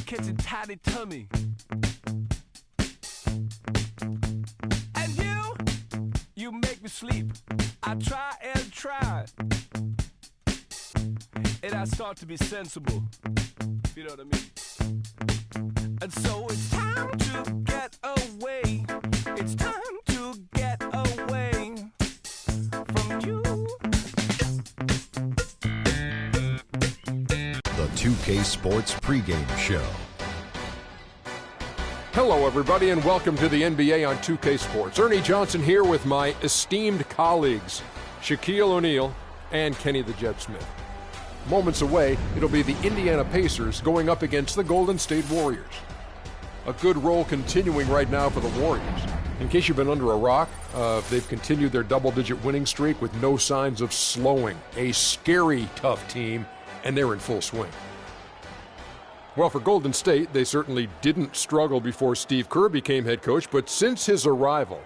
catching tiny tummy. And you make me sleep. I try and try, and I start to be sensible. You know what I mean? And so it's time to get away. It's time to get away from you. The 2K Sports pregame show. Hello, everybody, and welcome to the NBA on 2K Sports. Ernie Johnson here with my esteemed colleagues, Shaquille O'Neal and Kenny the Jet Smith. Moments away, it'll be the Indiana Pacers going up against the Golden State Warriors. A good roll continuing right now for the Warriors. In case you've been under a rock, they've continued their double-digit winning streak with no signs of slowing. A scary, tough team, and they're in full swing. Well, for Golden State, they certainly didn't struggle before Steve Kerr became head coach, but since his arrival,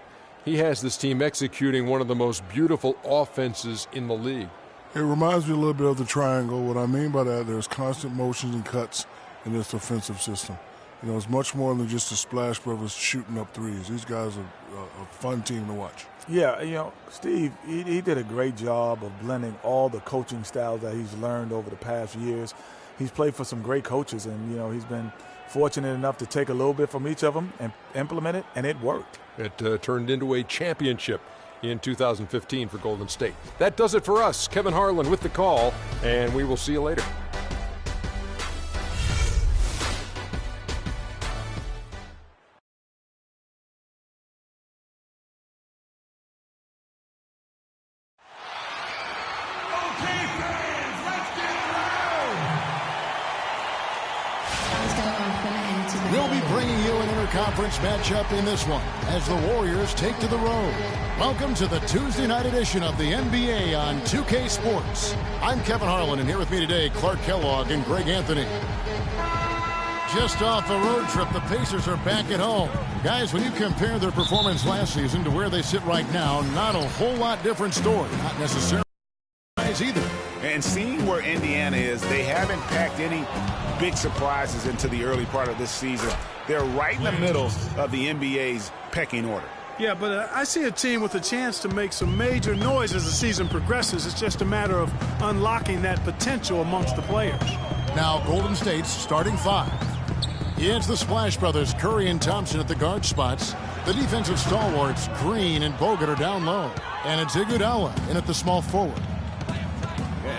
he has this team executing one of the most beautiful offenses in the league. It reminds me a little bit of the triangle. What I mean by that, there's constant motions and cuts in this offensive system. You know, it's much more than just the Splash Brothers shooting up threes. These guys are a fun team to watch. Yeah, you know, Steve, he did a great job of blending all the coaching styles that he's learned over the past years. He's played for some great coaches, and, you know, he's been fortunate enough to take a little bit from each of them and implement it, and it worked. It turned into a championship in 2015 for Golden State. That does it for us. Kevin Harlan with the call, and we will see you later. We'll be bringing you an interconference matchup in this one as the Warriors take to the road. Welcome to the Tuesday night edition of the NBA on 2K Sports. I'm Kevin Harlan, and here with me today, Clark Kellogg and Greg Anthony. Just off a road trip, the Pacers are back at home. Guys, when you compare their performance last season to where they sit right now, not a whole lot different story. Not necessarily either. And seeing where Indiana is, they haven't packed any big surprises into the early part of this season. They're right in the middle of the NBA's pecking order. Yeah, but I see a team with a chance to make some major noise as the season progresses. It's just a matter of unlocking that potential amongst the players. Now Golden State's starting five. It's the Splash Brothers, Curry and Thompson at the guard spots. The defensive stalwarts, Green and Bogut, are down low. And it's Iguodala in at the small forward.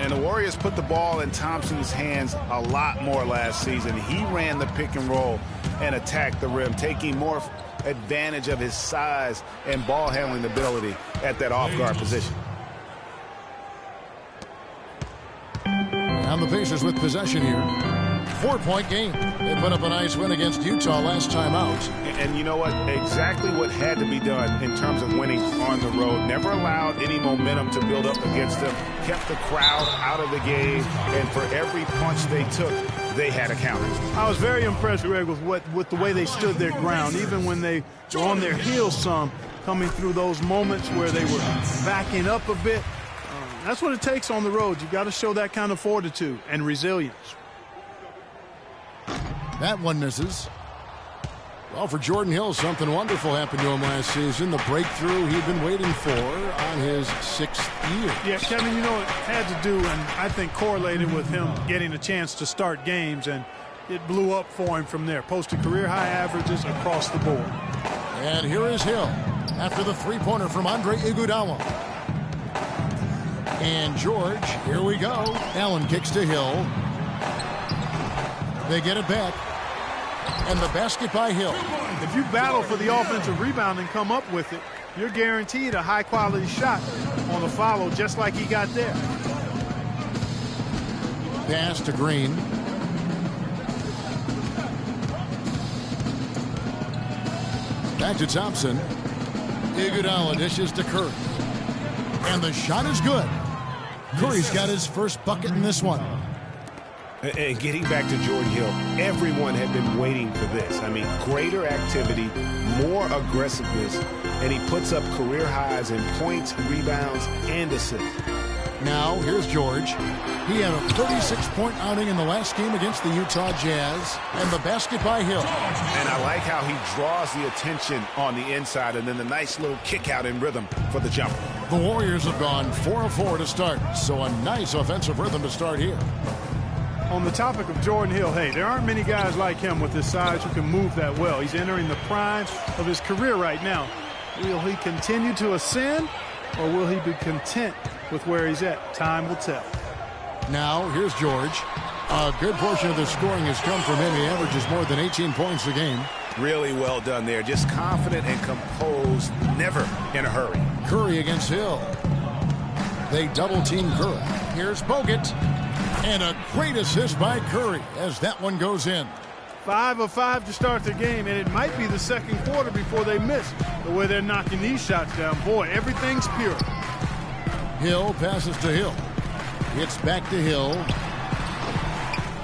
And the Warriors put the ball in Thompson's hands a lot more last season. He ran the pick and roll and attacked the rim, taking more advantage of his size and ball handling ability at that off-guard position. And the Pacers with possession here. 4-point game. They put up a nice win against Utah last time out. And you know what? Exactly what had to be done in terms of winning on the road. Never allowed any momentum to build up against them. Kept the crowd out of the game. And for every punch they took, they had a counter. I was very impressed, Greg, with the way they stood their ground, even when they were on their heels some, coming through those moments where they were backing up a bit. That's what it takes on the road. You've got to show that kind of fortitude and resilience. That one misses. Well, for Jordan Hill, something wonderful happened to him last season. The breakthrough he'd been waiting for on his 6th year. Yeah, Kevin, you know, it had to do, and I think correlated with him getting a chance to start games, and it blew up for him from there. Posted career-high averages across the board. And here is Hill after the three-pointer from Andre Iguodala. And George, here we go. Allen kicks to Hill. They get it back. And the basket by Hill. If you battle for the offensive rebound and come up with it, you're guaranteed a high-quality shot on the follow, just like he got there. Pass to Green. Back to Thompson. Iguodala dishes to Curry. And the shot is good. Curry's got his first bucket in this one. And getting back to Jordan Hill, everyone had been waiting for this. I mean, greater activity, more aggressiveness, and he puts up career highs in points, rebounds, and assists. Now, here's George. He had a 36-point outing in the last game against the Utah Jazz, and the basket by Hill. And I like how he draws the attention on the inside, and then the nice little kick out in rhythm for the jumper. The Warriors have gone 4 of 4 to start, so a nice offensive rhythm to start here. On the topic of Jordan Hill, hey, there aren't many guys like him with his size who can move that well. He's entering the prime of his career right now. Will he continue to ascend, or will he be content with where he's at? Time will tell. Now, here's George. A good portion of the scoring has come from him. He averages more than 18 points a game. Really well done there. Just confident and composed, never in a hurry. Curry against Hill. They double-team Curry. Here's Bogut. And a great assist by Curry as that one goes in. 5 of 5 to start the game, and it might be the second quarter before they miss. The way they're knocking these shots down, boy, everything's pure. Hill passes to Hill. It's back to Hill.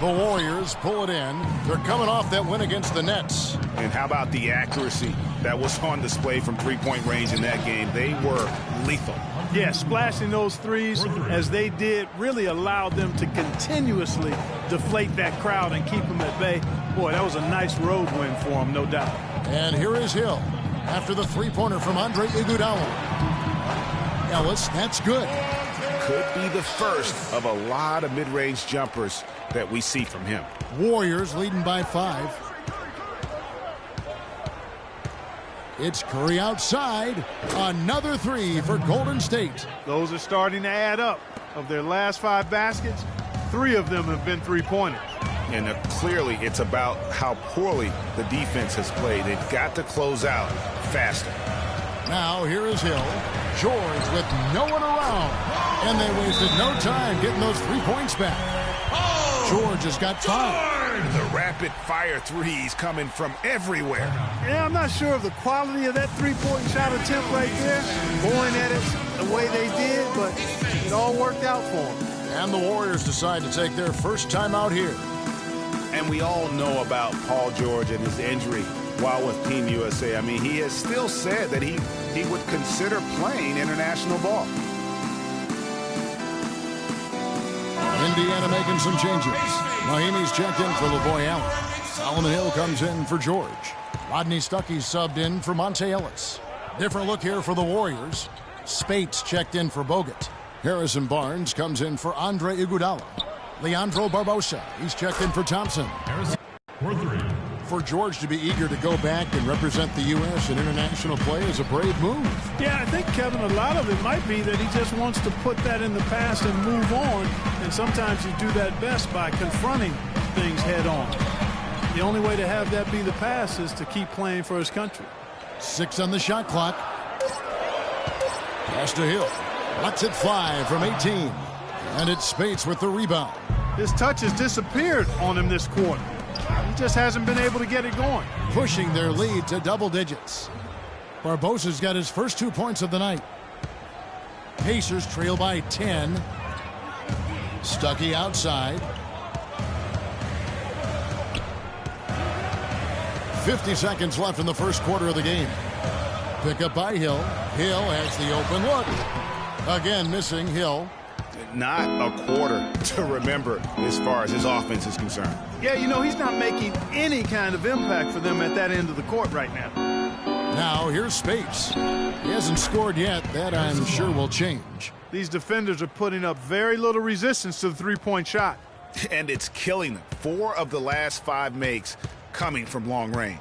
The Warriors pull it in. They're coming off that win against the Nets. And how about the accuracy that was on display from three-point range in that game? They were lethal. Yeah, splashing those threes as they did really allowed them to continuously deflate that crowd and keep them at bay. Boy, that was a nice road win for them, no doubt. And here is Hill after the three-pointer from Andre Iguodala. Ellis, that's good. Could be the first of a lot of mid-range jumpers that we see from him. Warriors leading by 5. It's Curry outside. Another three for Golden State. Those are starting to add up. Of their last 5 baskets, 3 of them have been three-pointers. And clearly it's about how poorly the defense has played. They've got to close out faster. Now here is Hill. George with no one around. And they wasted no time getting those 3 points back. George has got 5. The rapid-fire threes coming from everywhere. Yeah, I'm not sure of the quality of that three-point shot attempt right there. Going at it the way they did, but it all worked out for them. And the Warriors decide to take their first time out here. And we all know about Paul George and his injury while with Team USA. I mean, he has still said that he would consider playing international ball. Indiana making some changes. Mahimi's checked in for LaVoy Allen. Solomon Hill comes in for George. Rodney Stuckey's subbed in for Monte Ellis. Different look here for the Warriors. Spates checked in for Bogut. Harrison Barnes comes in for Andre Iguodala. Leandro Barbosa, he's checked in for Thompson. For George to be eager to go back and represent the U.S. in international play is a brave move. Yeah, I think, Kevin, a lot of it might be that he just wants to put that in the past and move on. And sometimes you do that best by confronting things head on. The only way to have that be the past is to keep playing for his country. 6 on the shot clock. Pass to Hill. Lets it fly from 18. And it's Spates with the rebound. His touch has disappeared on him this quarter. He just hasn't been able to get it going. Pushing their lead to double digits. Barbosa's got his first 2 points of the night. Pacers trail by 10. Stuckey outside. 50 seconds left in the first quarter of the game. Pick up by Hill. Hill has the open look. Again, missing Hill. Not a quarter to remember as far as his offense is concerned. Yeah, you know, he's not making any kind of impact for them at that end of the court right now. Now, here's Spates. He hasn't scored yet. That, I'm sure, will change. These defenders are putting up very little resistance to the three-point shot. And it's killing them. 4 of the last 5 makes coming from long range.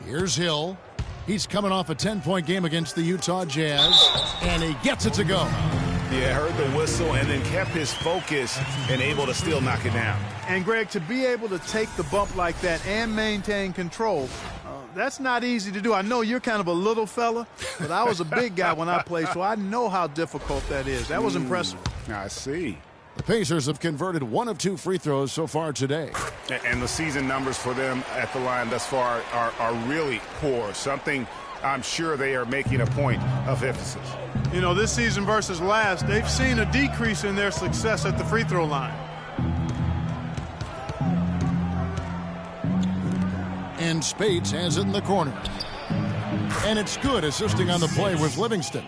Here's Hill. He's coming off a 10-point game against the Utah Jazz, and he gets it to go. Yeah, heard the whistle and then kept his focus and able to still knock it down. And, Greg, to be able to take the bump like that and maintain control, that's not easy to do. I know you're kind of a little fella, but I was a big guy when I played, so I know how difficult that is. That was impressive. I see. The Pacers have converted 1 of 2 free throws so far today. And the season numbers for them at the line thus far are really poor. Something I'm sure they are making a point of emphasis. You know, this season versus last, they've seen a decrease in their success at the free throw line. And Spates has it in the corner. And it's good. Assisting on the play was Livingston.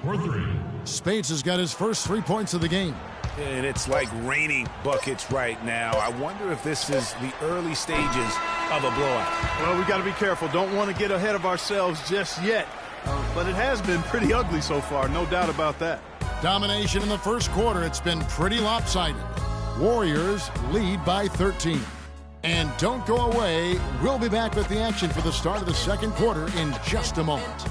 Spates has got his first 3 points of the game. And it's like raining buckets right now. I wonder if this is the early stages of a blowout. Well, we got to be careful. Don't want to get ahead of ourselves just yet. But it has been pretty ugly so far, no doubt about that. Domination in the first quarter. It's been pretty lopsided. Warriors lead by 13. And don't go away. We'll be back with the action for the start of the second quarter in just a moment.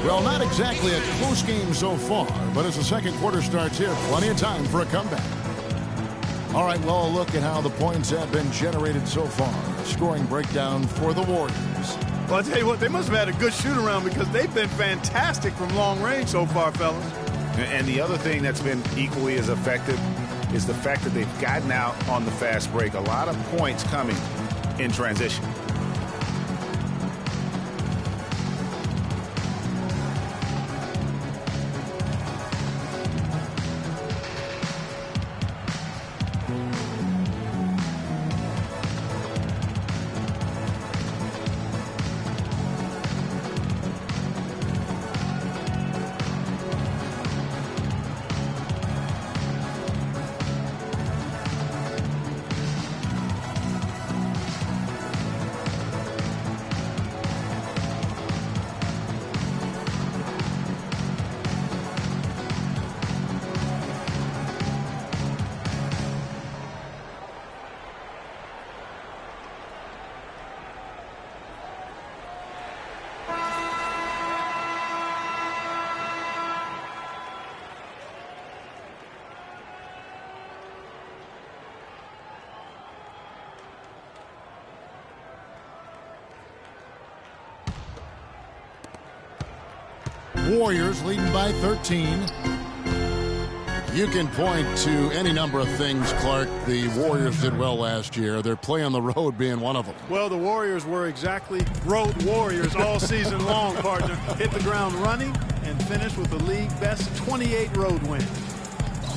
Well, not exactly a close game so far, but as the second quarter starts here, plenty of time for a comeback. All right, well, a look at how the points have been generated so far. Scoring breakdown for the Warriors. Well, I'll tell you what, they must have had a good shoot-around because they've been fantastic from long range so far, fellas. And the other thing that's been equally as effective is the fact that they've gotten out on the fast break. A lot of points coming in transition. Warriors leading by 13. You can point to any number of things, Clark, the Warriors did well last year. Their play on the road being one of them. Well, the Warriors were exactly road warriors all season long, partner. Hit the ground running and finished with the league best 28 road wins.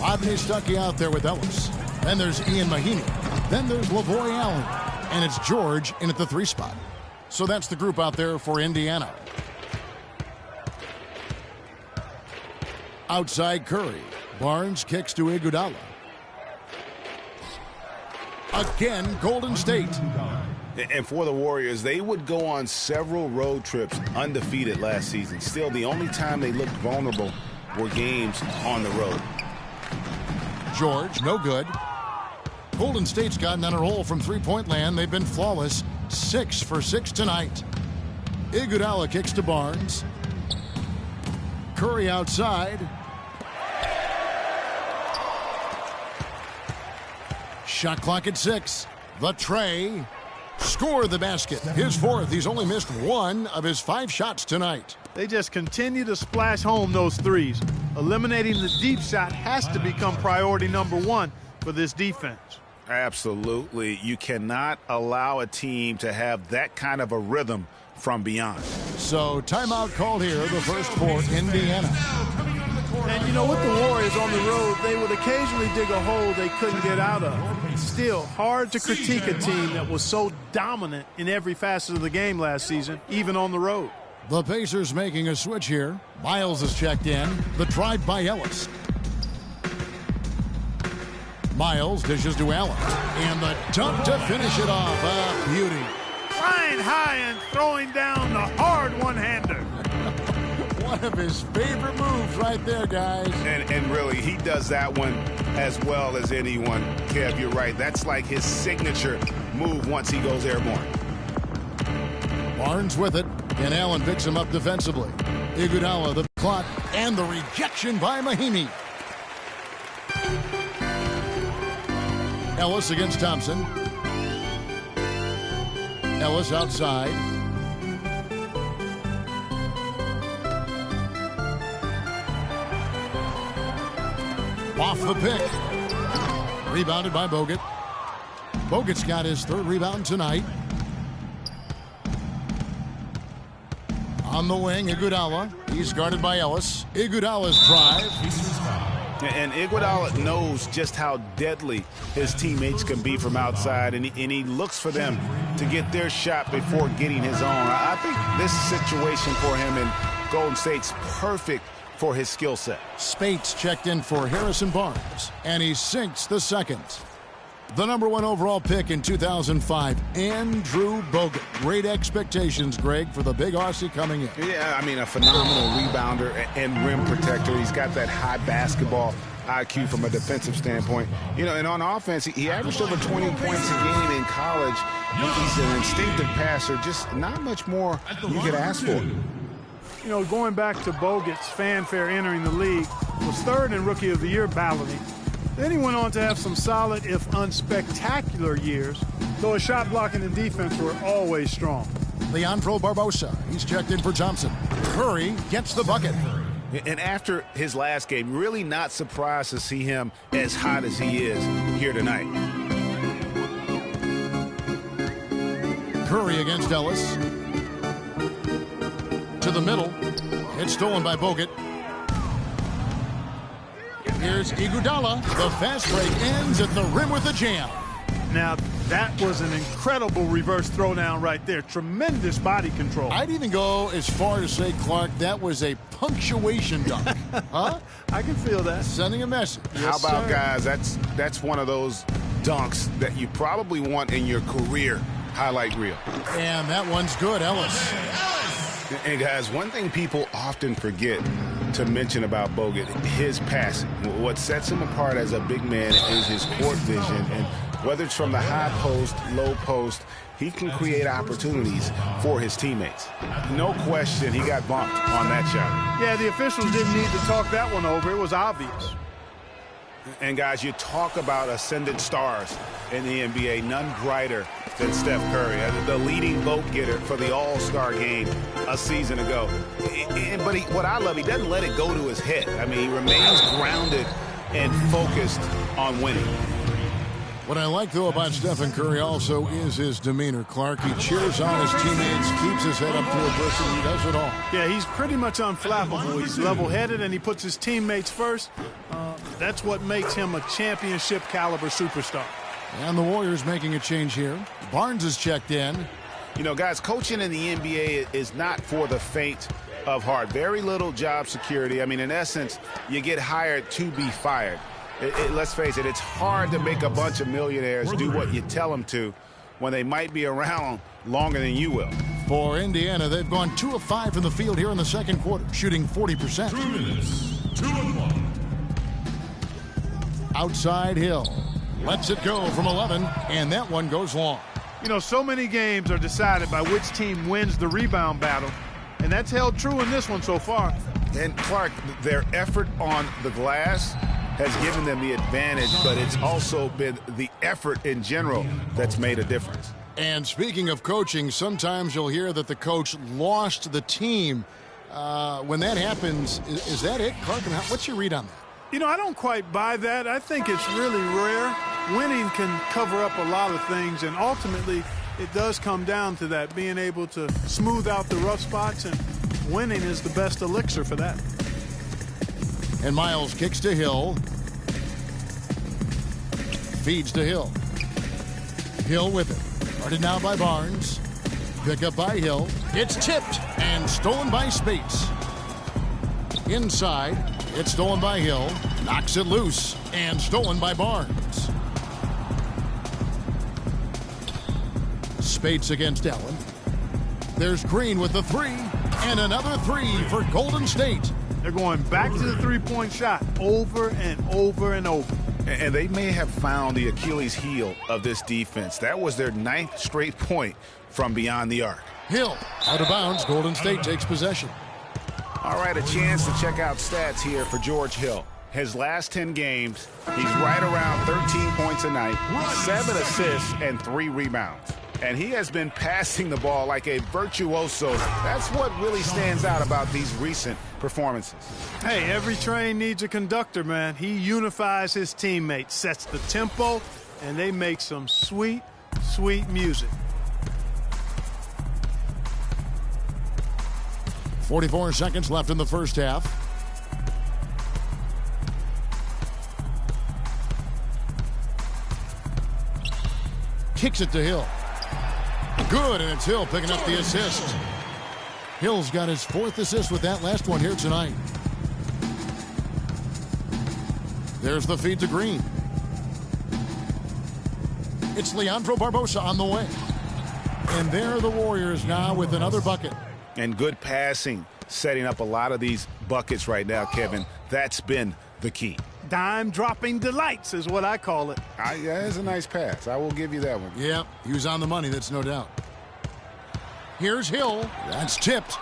Rodney Stuckey out there with Ellis. Then there's Ian Mahinmi. Then there's Lavoy Allen. And it's George in at the 3 spot. So that's the group out there for Indiana. Outside Curry. Barnes kicks to Iguodala. Again, Golden State. And for the Warriors, they would go on several road trips undefeated last season. Still, the only time they looked vulnerable were games on the road. George, no good. Golden State's gotten on a roll from three-point land. They've been flawless. 6 for 6 tonight. Iguodala kicks to Barnes. Curry outside. Shot clock at 6. The tray. Score the basket. His 4th. He's only missed 1 of his 5 shots tonight. They just continue to splash home those threes. Eliminating the deep shot has to become priority number 1 for this defense. Absolutely. You cannot allow a team to have that kind of a rhythm from beyond. So timeout called here, the first for Indiana. And you know, with the Warriors on the road, they would occasionally dig a hole they couldn't get out of. Still, hard to critique a team that was so dominant in every facet of the game last season, even on the road. The Pacers making a switch here. Miles is checked in. The drive by Ellis. Miles dishes to Allen. And the dunk to finish it off. A beauty. Flying high and throwing down the hard one-hander. One of his favorite moves right there, guys. And really, he does that one as well as anyone. Kev, you're right. That's like his signature move once he goes airborne. Barnes with it, and Allen picks him up defensively. Iguodala, the clock, and the rejection by Mahinmi. Ellis against Thompson. Ellis outside. Off the pick. Rebounded by Bogut. Bogut's got his 3rd rebound tonight. On the wing, Iguodala. He's guarded by Ellis. Iguodala's drive. And Iguodala knows just how deadly his teammates can be from outside, and he looks for them to get their shot before getting his own. I think this situation for him in Golden State's perfect for his skill set. Spates checked in for Harrison Barnes, and he sinks the second. The number 1 overall pick in 2005, Andrew Bogut. Great expectations, Greg, for the big Aussie coming in. Yeah, I mean, a phenomenal rebounder and rim protector. He's got that high basketball IQ from a defensive standpoint. You know, and on offense, he averaged over 20 points a game in college. He's an instinctive passer, just not much more you could ask for. You know, going back to Bogut's fanfare entering the league, was 3rd in Rookie of the Year balloting. Then he went on to have some solid, if unspectacular, years, though his shot blocking and defense were always strong. Leandro Barbosa, he's checked in for Thompson. Curry gets the bucket. And after his last game, really not surprised to see him as hot as he is here tonight. Curry against Ellis. To the middle. It's stolen by Bogut. Here's Iguodala. The fast break ends at the rim with a jam. Now, that was an incredible reverse throwdown right there. Tremendous body control. I'd even go as far as say, Clark, that was a punctuation dunk. Huh? I can feel that. Sending a message. How about, guys, that's one of those dunks that you probably want in your career highlight reel. And that one's good, Ellis. And, guys, one thing people often forget to mention about Bogut, his passing. What sets him apart as a big man is his court vision, and whether it's from the high post, low post, he can create opportunities for his teammates. No question he got bumped on that shot. Yeah, the officials didn't need to talk that one over. It was obvious. And, guys, you talk about ascendant stars in the NBA, none brighter than Steph Curry, the leading vote getter for the All-Star game a season ago. But what I love, he doesn't let it go to his head. I mean, he remains grounded and focused on winning. What I like, though, about Stephen Curry also is his demeanor, Clark. He cheers on his teammates, keeps his head up to adversity. He does it all. Yeah, he's pretty much unflappable. He's level-headed, and he puts his teammates first. That's what makes him a championship-caliber superstar. And the Warriors making a change here. Barnes is checked in. You know, guys, coaching in the NBA is not for the faint of heart. Very little job security. I mean, in essence, you get hired to be fired. Let's face it, it's hard to make a bunch of millionaires do what you tell them to when they might be around longer than you will. For Indiana, they've gone 2 of 5 from the field here in the second quarter, shooting 40%. 2 minutes, 2 and 1. Outside Hill. Lets it go from 11, and that one goes long. You know, so many games are decided by which team wins the rebound battle, and that's held true in this one so far. And, Clark, their effort on the glass has given them the advantage, but it's also been the effort in general that's made a difference. And speaking of coaching, sometimes you'll hear that the coach lost the team. When that happens, is that it, Clark? What's your read on that? You know, I don't quite buy that. I think it's really rare. Winning can cover up a lot of things, and ultimately it does come down to that, being able to smooth out the rough spots, and winning is the best elixir for that. And Miles kicks to Hill. Feeds to Hill. Hill with it. Guarded now by Barnes. Pick up by Hill. It's tipped and stolen by Spates. Inside. It's stolen by Hill. Knocks it loose and stolen by Barnes. Spates against Allen. There's Green with the 3. And another 3 for Golden State. They're going back to the three-point shot over and over and over. And they may have found the Achilles heel of this defense. That was their 9th straight point from beyond the arc. Hill out of bounds. Golden State takes possession. All right, a chance to check out stats here for George Hill. His last 10 games, he's right around 13 points a night, 7 assists, and 3 rebounds. And he has been passing the ball like a virtuoso. That's what really stands out about these recent performances. Hey, every train needs a conductor, man. He unifies his teammates, sets the tempo, and they make some sweet, sweet music. 44 seconds left in the first half. Kicks it to Hill. Good, and it's Hill picking up the assist. Hill's got his 4th assist with that last one here tonight. There's the feed to Green. It's Leandro Barbosa on the way. And there are the Warriors now with another bucket. And good passing, setting up a lot of these buckets right now, Kevin. That's been the key. Dime-dropping delights is what I call it. Yeah, it's a nice pass. I will give you that one. Yeah, he was on the money, that's no doubt. Here's Hill. That's tipped.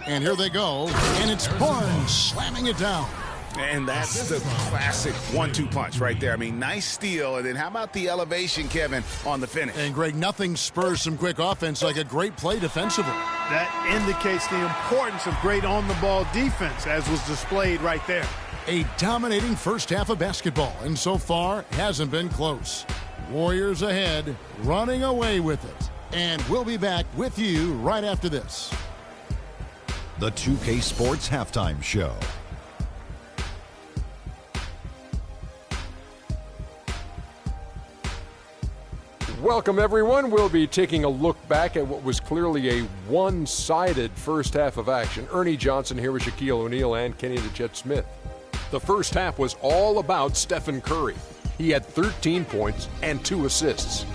And here they go. And it's Barnes slamming it down. And that's the classic 1-2 punch right there. I mean, nice steal. And then how about the elevation, Kevin, on the finish? And, Greg, nothing spurs some quick offense like a great play defensively. That indicates the importance of great on-the-ball defense, as was displayed right there. A dominating first half of basketball, and so far hasn't been close. Warriors ahead, running away with it. And we'll be back with you right after this. The 2K Sports Halftime Show. Welcome, everyone. We'll be taking a look back at what was clearly a one-sided first half of action. Ernie Johnson here with Shaquille O'Neal and Kenny the Jet Smith. The first half was all about Stephen Curry. He had 13 points and 2 assists.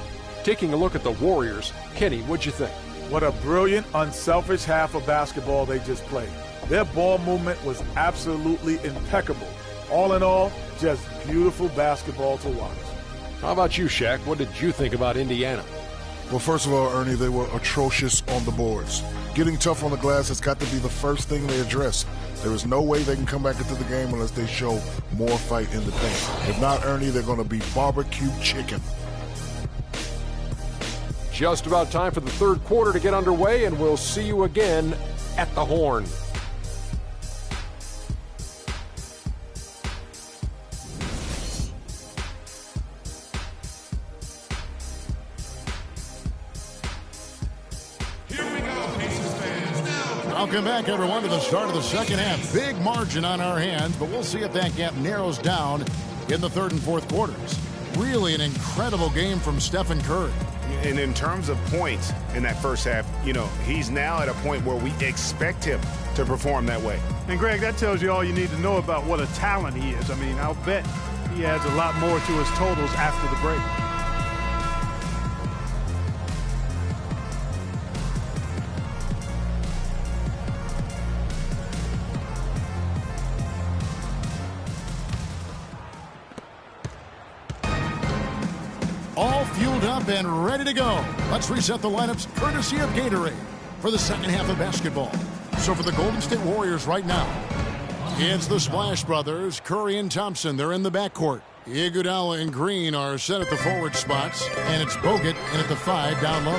Taking a look at the Warriors, Kenny, what'd you think? What a brilliant, unselfish half of basketball they just played. Their ball movement was absolutely impeccable. All in all, just beautiful basketball to watch. How about you, Shaq? What did you think about Indiana? Well, first of all, Ernie, they were atrocious on the boards. Getting tough on the glass has got to be the first thing they address. There is no way they can come back into the game unless they show more fight in the paint. If not, Ernie, they're going to be barbecue chicken. Just about time for the third quarter to get underway, and we'll see you again at the Horn. Welcome back, everyone, to the start of the second half. Big margin on our hands, but we'll see if that gap narrows down in the third and fourth quarters. Really an incredible game from Stephen Curry. And in terms of points in that first half, you know, he's now at a point where we expect him to perform that way. And, Greg, that tells you all you need to know about what a talent he is. I mean, I'll bet he adds a lot more to his totals after the break. All fueled up and ready to go. Let's reset the lineups courtesy of Gatorade for the second half of basketball. So for the Golden State Warriors right now, it's the Splash Brothers, Curry and Thompson. They're in the backcourt. Iguodala and Green are set at the forward spots, and it's Bogut in at the 5 down low.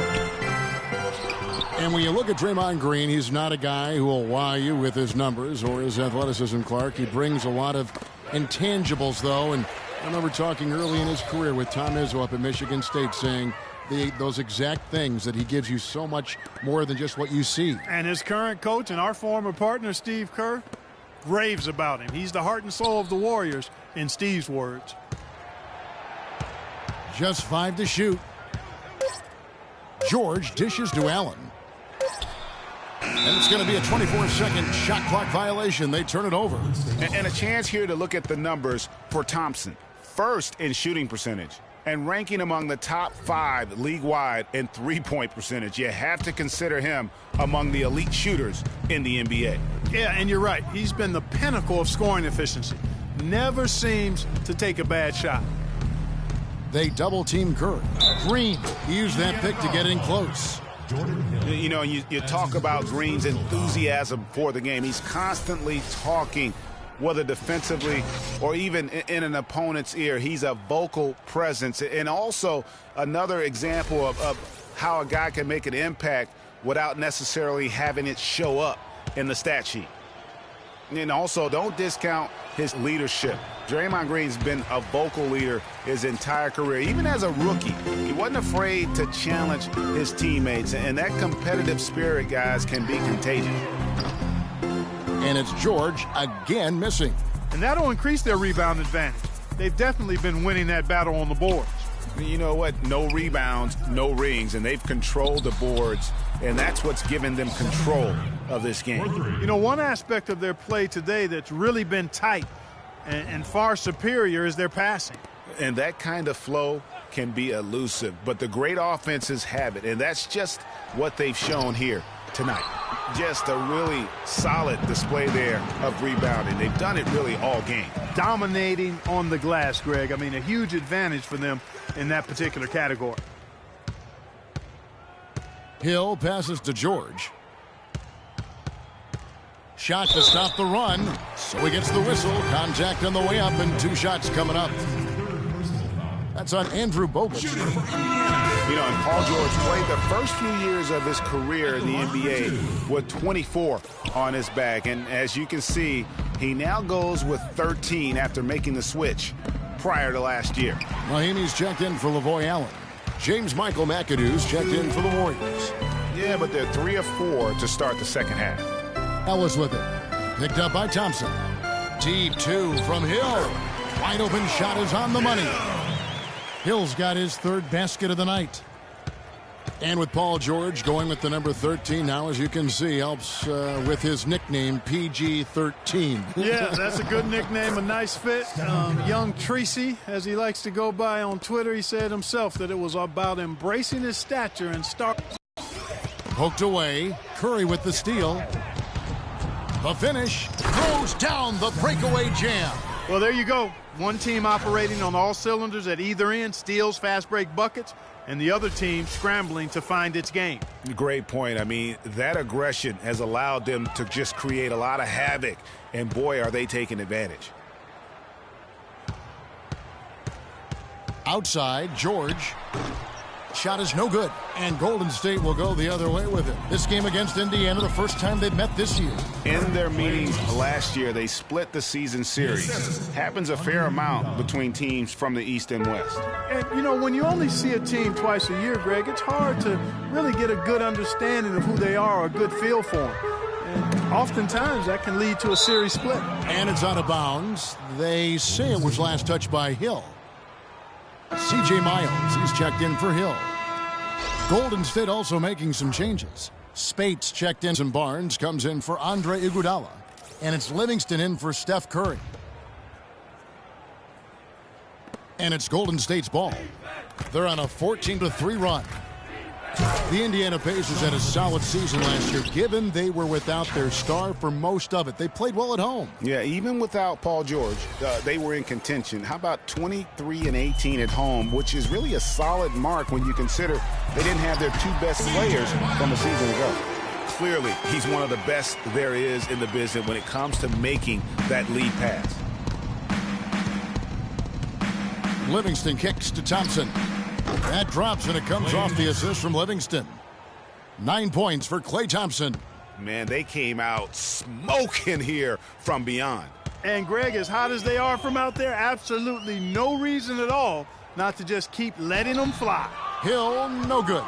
And when you look at Draymond Green, he's not a guy who will wow you with his numbers or his athleticism, Clark. He brings a lot of intangibles, though, and I remember talking early in his career with Tom Izzo up at Michigan State saying those exact things, that he gives you so much more than just what you see. And his current coach and our former partner, Steve Kerr, raves about him. He's the heart and soul of the Warriors, in Steve's words. Just 5 to shoot. George dishes to Allen. And it's going to be a 24-second shot clock violation. They turn it over. And a chance here to look at the numbers for Thompson. First in shooting percentage and ranking among the top 5 league-wide in three-point percentage. You have to consider him among the elite shooters in the NBA. Yeah, and you're right. He's been the pinnacle of scoring efficiency. Never seems to take a bad shot. They double-team Curry. Green used that pick to get in close. You know, you talk about Green's enthusiasm for the game. He's constantly talking, whether defensively or even in an opponent's ear. He's a vocal presence. And also another example of how a guy can make an impact without necessarily having it show up in the stat sheet. And also, don't discount his leadership. Draymond Green's been a vocal leader his entire career. Even as a rookie, he wasn't afraid to challenge his teammates. And that competitive spirit, guys, can be contagious. And it's George again missing. And that'll increase their rebound advantage. they've definitely been winning that battle on the boards. You know what? No rebounds, no rings, and they've controlled the boards, and that's what's given them control of this game. You know, one aspect of their play today that's really been tight and far superior is their passing. And that kind of flow can be elusive, but the great offenses have it, and that's just what they've shown here tonight. Just a really solid display there of rebounding. They've done it really all game. Dominating on the glass, Greg. I mean, a huge advantage for them in that particular category. Hill passes to George. Shot to stop the run. So he gets the whistle. Contact on the way up, and 2 shots coming up. That's on Andrew Bogut. You know, and Paul George played the first few years of his career in the NBA with 24 on his back. And as you can see, he now goes with 13 after making the switch prior to last year. Mahimi's checked in for Lavoy Allen. James Michael McAdoo's checked in for the Warriors. Yeah, but they're 3 of 4 to start the second half. Ellis with it. Picked up by Thompson. Deep 2 from Hill. Wide open shot is on the money. Hill's got his 3rd basket of the night. And with Paul George going with the number 13 now, as you can see, helps with his nickname, PG-13. Yeah, that's a good nickname, a nice fit. Young Tracy, as he likes to go by on Twitter, he said himself that it was about embracing his stature and start. Poked away. Curry with the steal. The finish. Throws down the breakaway jam. Well, there you go. One team operating on all cylinders at either end, steals, fast break buckets, and the other team scrambling to find its game. Great point. I mean, that aggression has allowed them to just create a lot of havoc, and boy, are they taking advantage. Outside, George. Shot is no good, and Golden State will go the other way with it. This game against Indiana, the first time they've met this year. In their meetings last year, they split the season series. Happens a fair amount between teams from the East and West. And, you know, when you only see a team twice a year, Greg, it's hard to really get a good understanding of who they are or a good feel for them. And oftentimes, that can lead to a series split. And it's out of bounds. They say it was last touched by Hill. C.J. Miles, he's checked in for Hill. Golden State also making some changes. Spates checked in, and Barnes comes in for Andre Iguodala. And it's Livingston in for Steph Curry. And it's Golden State's ball. They're on a 14-3 run. The Indiana Pacers had a solid season last year, given they were without their star for most of it. They played well at home. Yeah, even without Paul George, they were in contention. How about 23-18 at home, which is really a solid mark when you consider they didn't have their 2 best players from a season ago. Clearly, he's one of the best there is in the business when it comes to making that lead pass. Livingston kicks to Thompson. That drops, and it comes off the assist from Livingston. 9 points for Klay Thompson. Man, they came out smoking here from beyond. And, Greg, as hot as they are from out there, absolutely no reason at all not to just keep letting them fly. Hill, no good.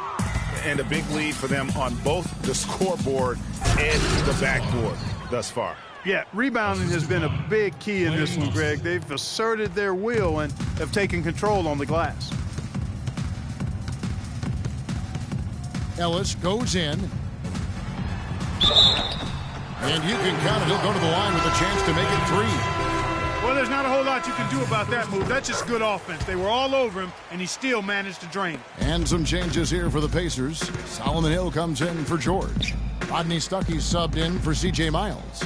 And a big lead for them on both the scoreboard and the backboard thus far. Yeah, rebounding has been a big key in this one, Greg. They've asserted their will and have taken control on the glass. Ellis goes in. And you can count it. He'll go to the line with a chance to make it 3. Well, there's not a whole lot you can do about that move. That's just good offense. They were all over him, and he still managed to drain. And some changes here for the Pacers. Solomon Hill comes in for George. Rodney Stuckey subbed in for C.J. Miles.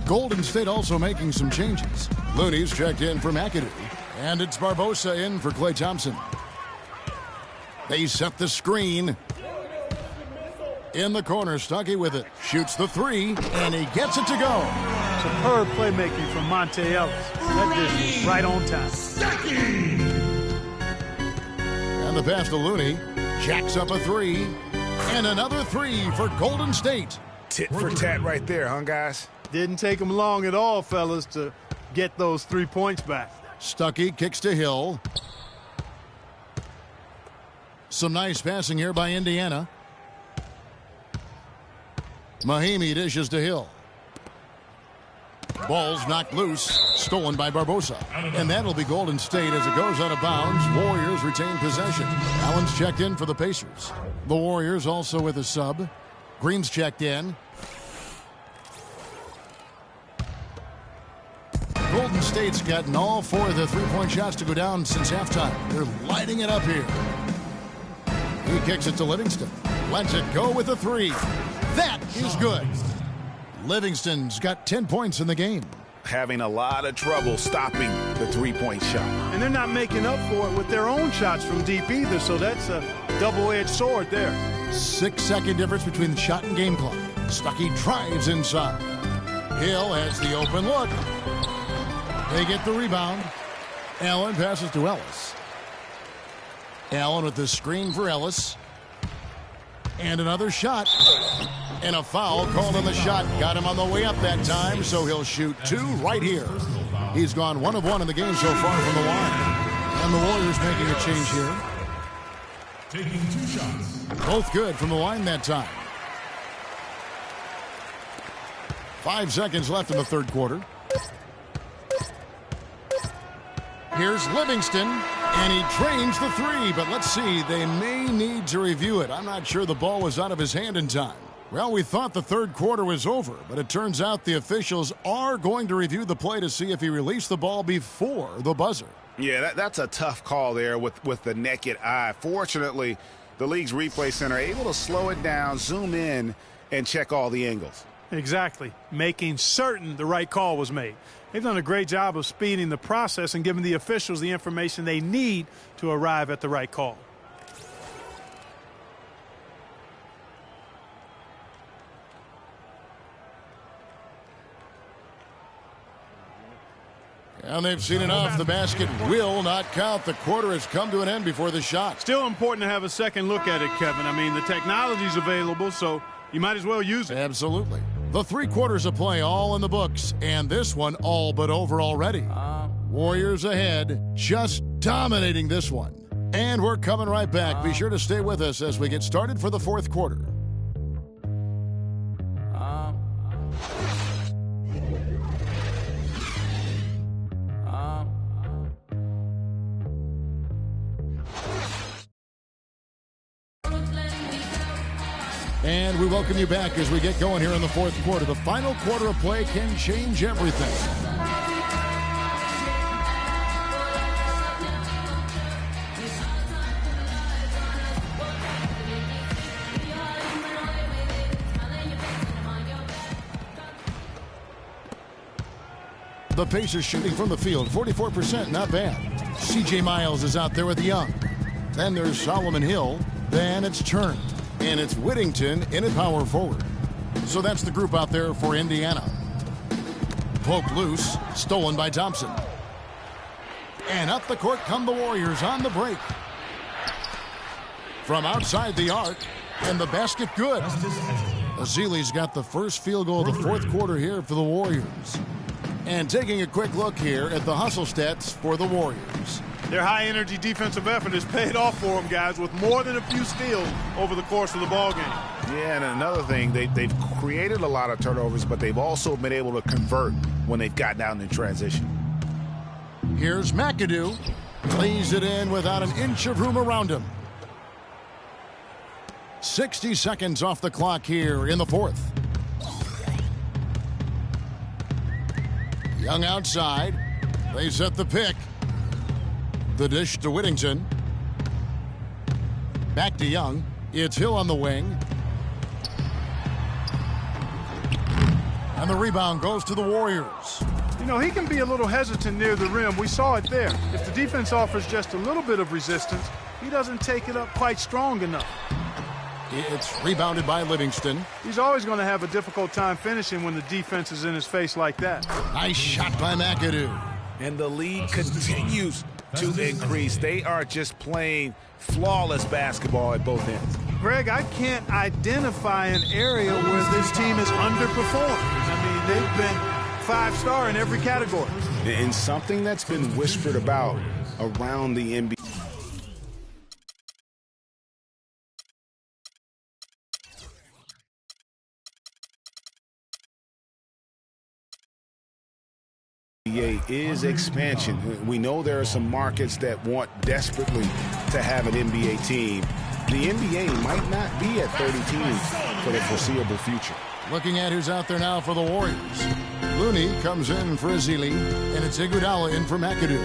Golden State also making some changes. Looney's checked in for McAdoo. And it's Barbosa in for Klay Thompson. They set the screen. In the corner, Stuckey with it. Shoots the 3, and he gets it to go. Superb playmaking from Monte Ellis. That vision was right on time. And the pass to Looney. Jacks up a 3. And another 3 for Golden State. Tit for tat right there, huh, guys? Didn't take them long at all, fellas, to get those 3 points back. Stuckey kicks to Hill. Some nice passing here by Indiana. Mahimi dishes to Hill. Ball's knocked loose. stolen by Barbosa. And that'll be Golden State as it goes out of bounds. Warriors retain possession. Allen's checked in for the Pacers. The Warriors also with a sub. Green's checked in. Golden State's gotten all 4 of the three-point shots to go down since halftime. They're lighting it up here. He kicks it to Livingston. Lets it go with a 3. That is good. Livingston's got 10 points in the game. Having a lot of trouble stopping the three-point shot. And they're not making up for it with their own shots from deep either, so that's a double-edged sword there. 6-second difference between the shot and game clock. Stuckey drives inside. Hill has the open look. They get the rebound. Allen passes to Ellis. Allen with the screen for Ellis. And another shot. And a foul called on the shot. Got him on the way up that time, so he'll shoot 2 right here. He's gone 1 of 1 in the game so far from the line. And the Warriors making a change here. Taking 2 shots. Both good from the line that time. 5 seconds left in the third quarter. Here's Livingston, and he drains the 3, but let's see, they may need to review it. I'm not sure the ball was out of his hand in time. Well, we thought the third quarter was over, but it turns out the officials are going to review the play to see if he released the ball before the buzzer. Yeah, that's a tough call there with the naked eye. Fortunately, the league's replay center able to slow it down, zoom in, and check all the angles. Exactly, making certain the right call was made. They've done a great job of speeding the process and giving the officials the information they need to arrive at the right call. And they've seen enough. The basket will not count. The quarter has come to an end before the shot. Still important to have a second look at it, Kevin. I mean, the technology's available, so you might as well use it. Absolutely. The 3 quarters of play all in the books, and this one all but over already. Warriors ahead, just dominating this one. And we're coming right back. Be sure to stay with us as we get started for the fourth quarter. And we welcome you back as we get going here in the fourth quarter. The final quarter of play can change everything. The Pacers shooting from the field, 44%, not bad. C.J. Miles is out there with Young. Then there's Solomon Hill. Then it's Turn. And it's Whittington in at power forward. So that's the group out there for Indiana. Poke loose, stolen by Thompson. And up the court come the Warriors on the break. From outside the arc, and the basket good. Azili's got the first field goal of the fourth quarter here for the Warriors. And taking a quick look here at the hustle stats for the Warriors. Their high-energy defensive effort has paid off for them, guys, with more than a few steals over the course of the ballgame. Yeah, and another thing, they've created a lot of turnovers, but they've also been able to convert when they've gotten out in transition. Here's McAdoo. Lays it in without an inch of room around him. 60 seconds off the clock here in the fourth. Young outside. They set the pick. The dish to Whittington. Back to Young. It's Hill on the wing. And the rebound goes to the Warriors. You know, he can be a little hesitant near the rim. We saw it there. If the defense offers just a little bit of resistance, he doesn't take it up quite strong enough. It's rebounded by Livingston. He's always going to have a difficult time finishing when the defense is in his face like that. Nice shot by McAdoo. And the lead continues to increase. They are just playing flawless basketball at both ends. Greg, I can't identify an area where this team is underperformed. I mean, they've been 5-star in every category. And something that's been whispered about around the NBA. is expansion. We know there are some markets that want desperately to have an NBA team. The NBA might not be at 30 teams for the foreseeable future. Looking at who's out there now for the Warriors. Looney comes in for Azili, and it's Iguodala in for McAdoo.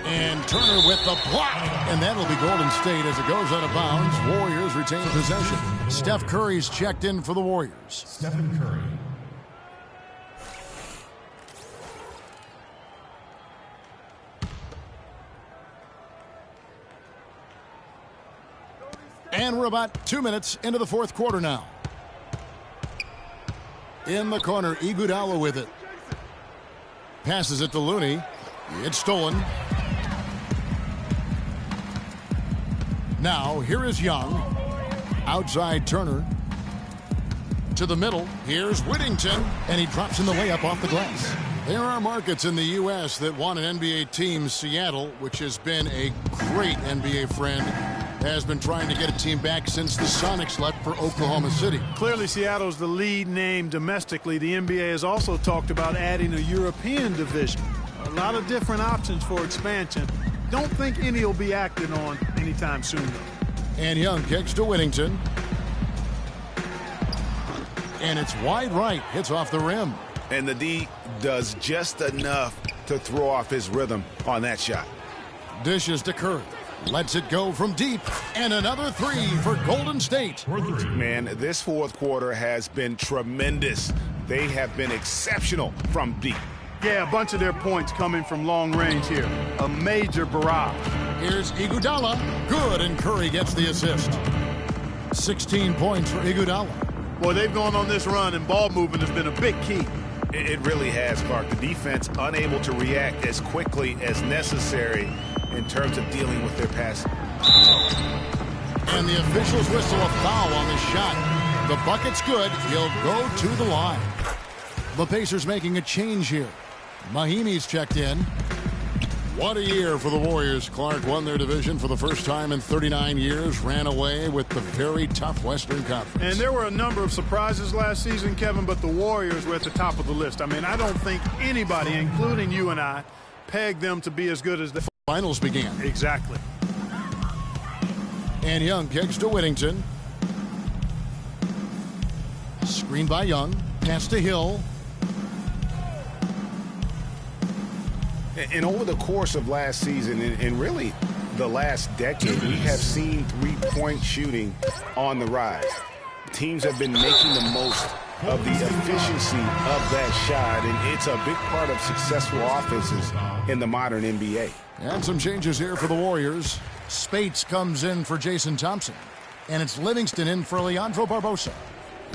And Turner with the block, and that'll be Golden State as it goes out of bounds. Warriors retain possession. Steph Curry's checked in for the Warriors. Stephen Curry. And we're about 2 minutes into the fourth quarter now. In the corner, Iguodala with it. Passes it to Looney. It's stolen. Now, here is Young. Outside Turner. To the middle. Here's Whittington. And he drops in the layup off the glass. There are markets in the U.S. that want an NBA team. Seattle, which has been a great NBA friend, has been trying to get a team back since the Sonics left for Oklahoma City. Clearly, Seattle's the lead name domestically. The NBA has also talked about adding a European division. A lot of different options for expansion. Don't think any will be acted on anytime soon, though. And Young kicks to Whittington. And it's wide right. Hits off the rim. And the D does just enough to throw off his rhythm on that shot. Dishes to Curry. Lets it go from deep. And another three for Golden State. Man, this fourth quarter has been tremendous. They have been exceptional from deep. Yeah, a bunch of their points coming from long range here. A major barrage. Here's Iguodala. Good, and Curry gets the assist. 16 points for Iguodala. Boy, they've gone on this run, and ball movement has been a big key. It really has, Clark. The defense unable to react as quickly as necessary in terms of dealing with their pass. And the officials whistle a foul on the shot. The bucket's good. He'll go to the line. The Pacers making a change here. Mahimi's checked in. What a year for the Warriors. Clark won their division for the first time in 39 years, ran away with the very tough Western Conference. And there were a number of surprises last season, Kevin, but the Warriors were at the top of the list. I mean, I don't think anybody, including you and I, pegged them to be as good as the finals began. Exactly. And Young kicks to Whittington. Screen by Young. Pass to Hill. And over the course of last season, and really the last decade, we have seen three-point shooting on the rise. Teams have been making the most of the efficiency of that shot, and it's a big part of successful offenses in the modern NBA. And some changes here for the Warriors. Spates comes in for Jason Thompson, and it's Livingston in for Leandro Barbosa.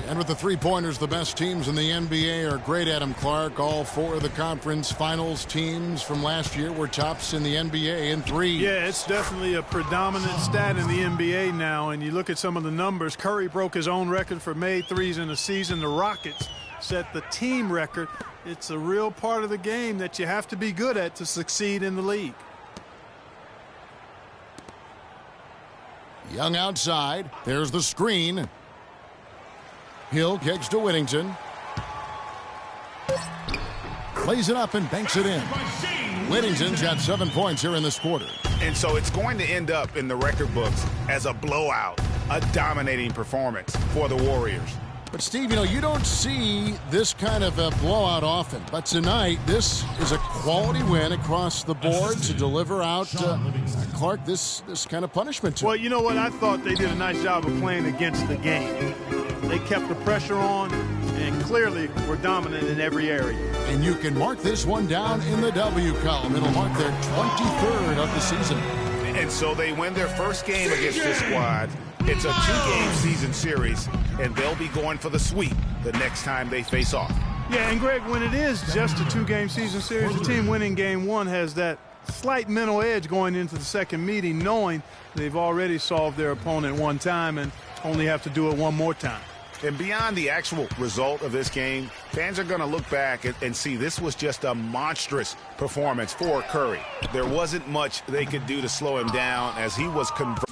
And with the three-pointers, the best teams in the NBA are great, Adam Clark. All four of the conference finals teams from last year were tops in the NBA in three. Yeah, it's definitely a predominant stat in the NBA now. And you look at some of the numbers. Curry broke his own record for made threes in a season. The Rockets set the team record. It's a real part of the game that you have to be good at to succeed in the league. Young outside. There's the screen. Hill kicks to Whittington. Plays it up and banks it in. Whittington's got 7 points here in this quarter. And so it's going to end up in the record books as a blowout, a dominating performance for the Warriors. But, Steve, you know, you don't see this kind of a blowout often. But tonight, this is a quality win across the board to deliver out, Clark, this kind of punishment to Well, him. you know what? I thought they did a nice job of playing against the game. They kept the pressure on and clearly were dominant in every area. And you can mark this one down in the W column. It'll mark their 23rd of the season. And so they win their first game against this squad. It's a two-game season series, and they'll be going for the sweep the next time they face off. Yeah, and Greg, when it is just a two-game season series, the team winning game one has that slight mental edge going into the second meeting, knowing they've already solved their opponent one time and only have to do it one more time. And beyond the actual result of this game, fans are going to look back and see this was just a monstrous performance for Curry. There wasn't much they could do to slow him down as he was converted.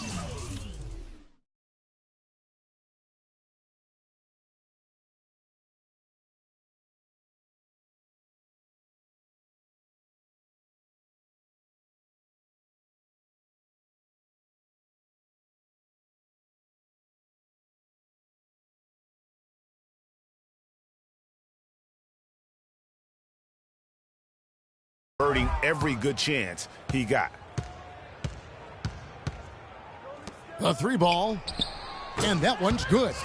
converting every good chance he got. The 3-ball, and that one's good.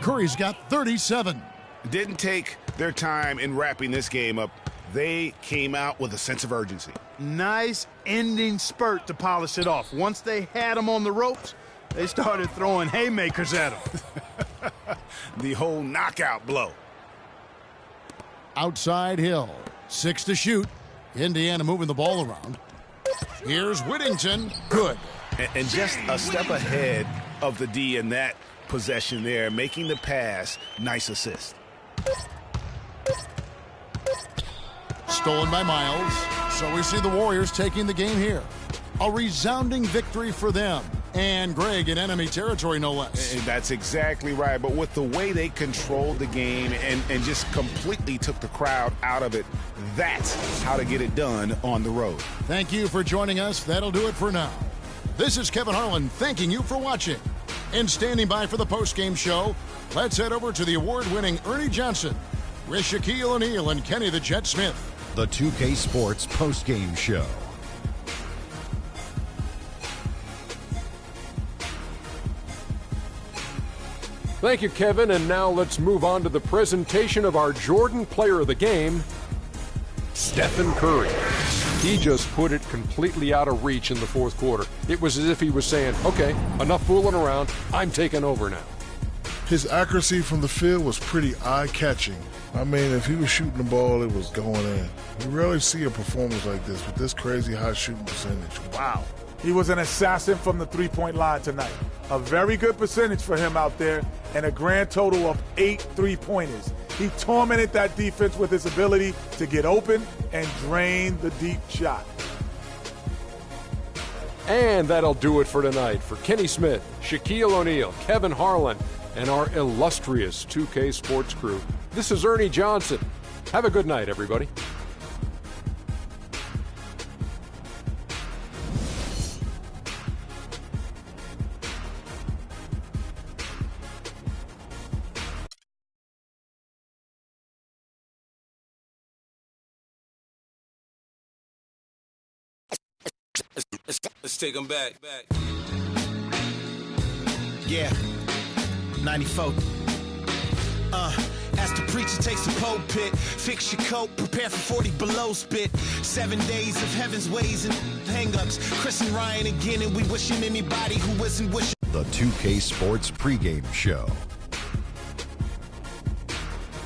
Curry's got 37. Didn't take their time in wrapping this game up. They came out with a sense of urgency. Nice ending spurt to polish it off. Once they had him on the ropes, they started throwing haymakers at him. The whole knockout blow. Outside Hill, 6 to shoot. Indiana moving the ball around. Here's Whittington, good. And just a step ahead of the D in that possession there, making the pass. Nice assist. Stolen by Miles. So we see the Warriors taking the game here. A resounding victory for them. And Greg in enemy territory, no less. And that's exactly right. But with the way they controlled the game and just completely took the crowd out of it, that's how to get it done on the road. Thank you for joining us. That'll do it for now. This is Kevin Harlan thanking you for watching. And standing by for the postgame show, let's head over to the award-winning Ernie Johnson with Shaquille O'Neal and Kenny the Jet Smith. The 2K Sports postgame show. Thank you, Kevin. And now let's move on to the presentation of our Jordan Player of the Game, Stephen Curry. He just put it completely out of reach in the fourth quarter. It was as if he was saying, okay, enough fooling around. I'm taking over now. His accuracy from the field was pretty eye-catching. I mean, if he was shooting the ball, it was going in. You rarely see a performance like this with this crazy high shooting percentage. Wow. He was an assassin from the three-point line tonight. A very good percentage for him out there, and a grand total of 8 3-pointers. He tormented that defense with his ability to get open and drain the deep shot. And that'll do it for tonight. For Kenny Smith, Shaquille O'Neal, Kevin Harlan, and our illustrious 2K Sports crew, this is Ernie Johnson. Have a good night, everybody. Let's take them back. Yeah, 94. As the preacher takes the pulpit, fix your coat, prepare for 40 below spit. 7 days of heaven's ways and hang-ups. Chris and Ryan again, and we wishing anybody who isn't wishing. The 2K Sports pregame show.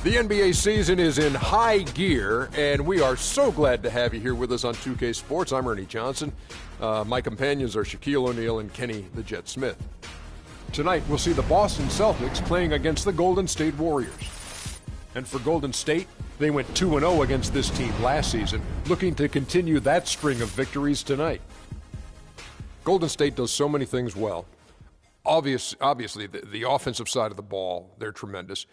The NBA season is in high gear, and we are so glad to have you here with us on 2K Sports. I'm Ernie Johnson. My companions are Shaquille O'Neal and Kenny the Jet Smith. Tonight, we'll see the Boston Celtics playing against the Golden State Warriors. And for Golden State, they went 2-0 against this team last season, looking to continue that string of victories tonight. Golden State does so many things well. Obviously, the offensive side of the ball, they're tremendous.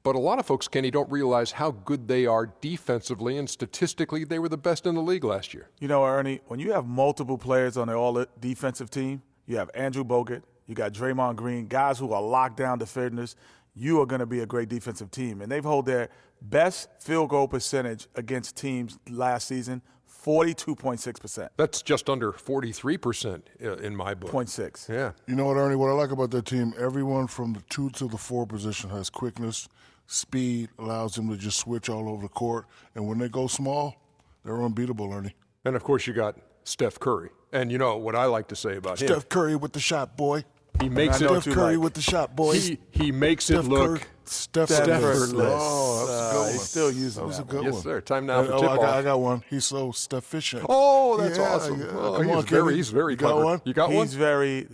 But a lot of folks, Kenny, don't realize how good they are defensively, and statistically, they were the best in the league last year. You know, Ernie, when you have multiple players on the all-defensive team, you have Andrew Bogut, you got Draymond Green, guys who are lockdown defenders, you are going to be a great defensive team. And they've held their best field goal percentage against teams last season, 42.6%. That's just under 43% in my book. 0.6. Yeah. You know what, Ernie? What I like about their team, everyone from the 2 to the 4 position has quickness, speed, allows them to just switch all over the court. And when they go small, they're unbeatable, Ernie. And, of course, you got Steph Curry. And you know what I like to say about him. Steph Curry with the shot, boy. He makes it. Steph Curry with the shot, boys. He makes it look Steph effortless. Oh, that's a good one. He's still using that. Was a good yes, one. sir. Time now for tip-off. I got one. He's so Steph-efficient. Oh, that's awesome. Yeah. Oh, he's very clever. One? You got one? He's very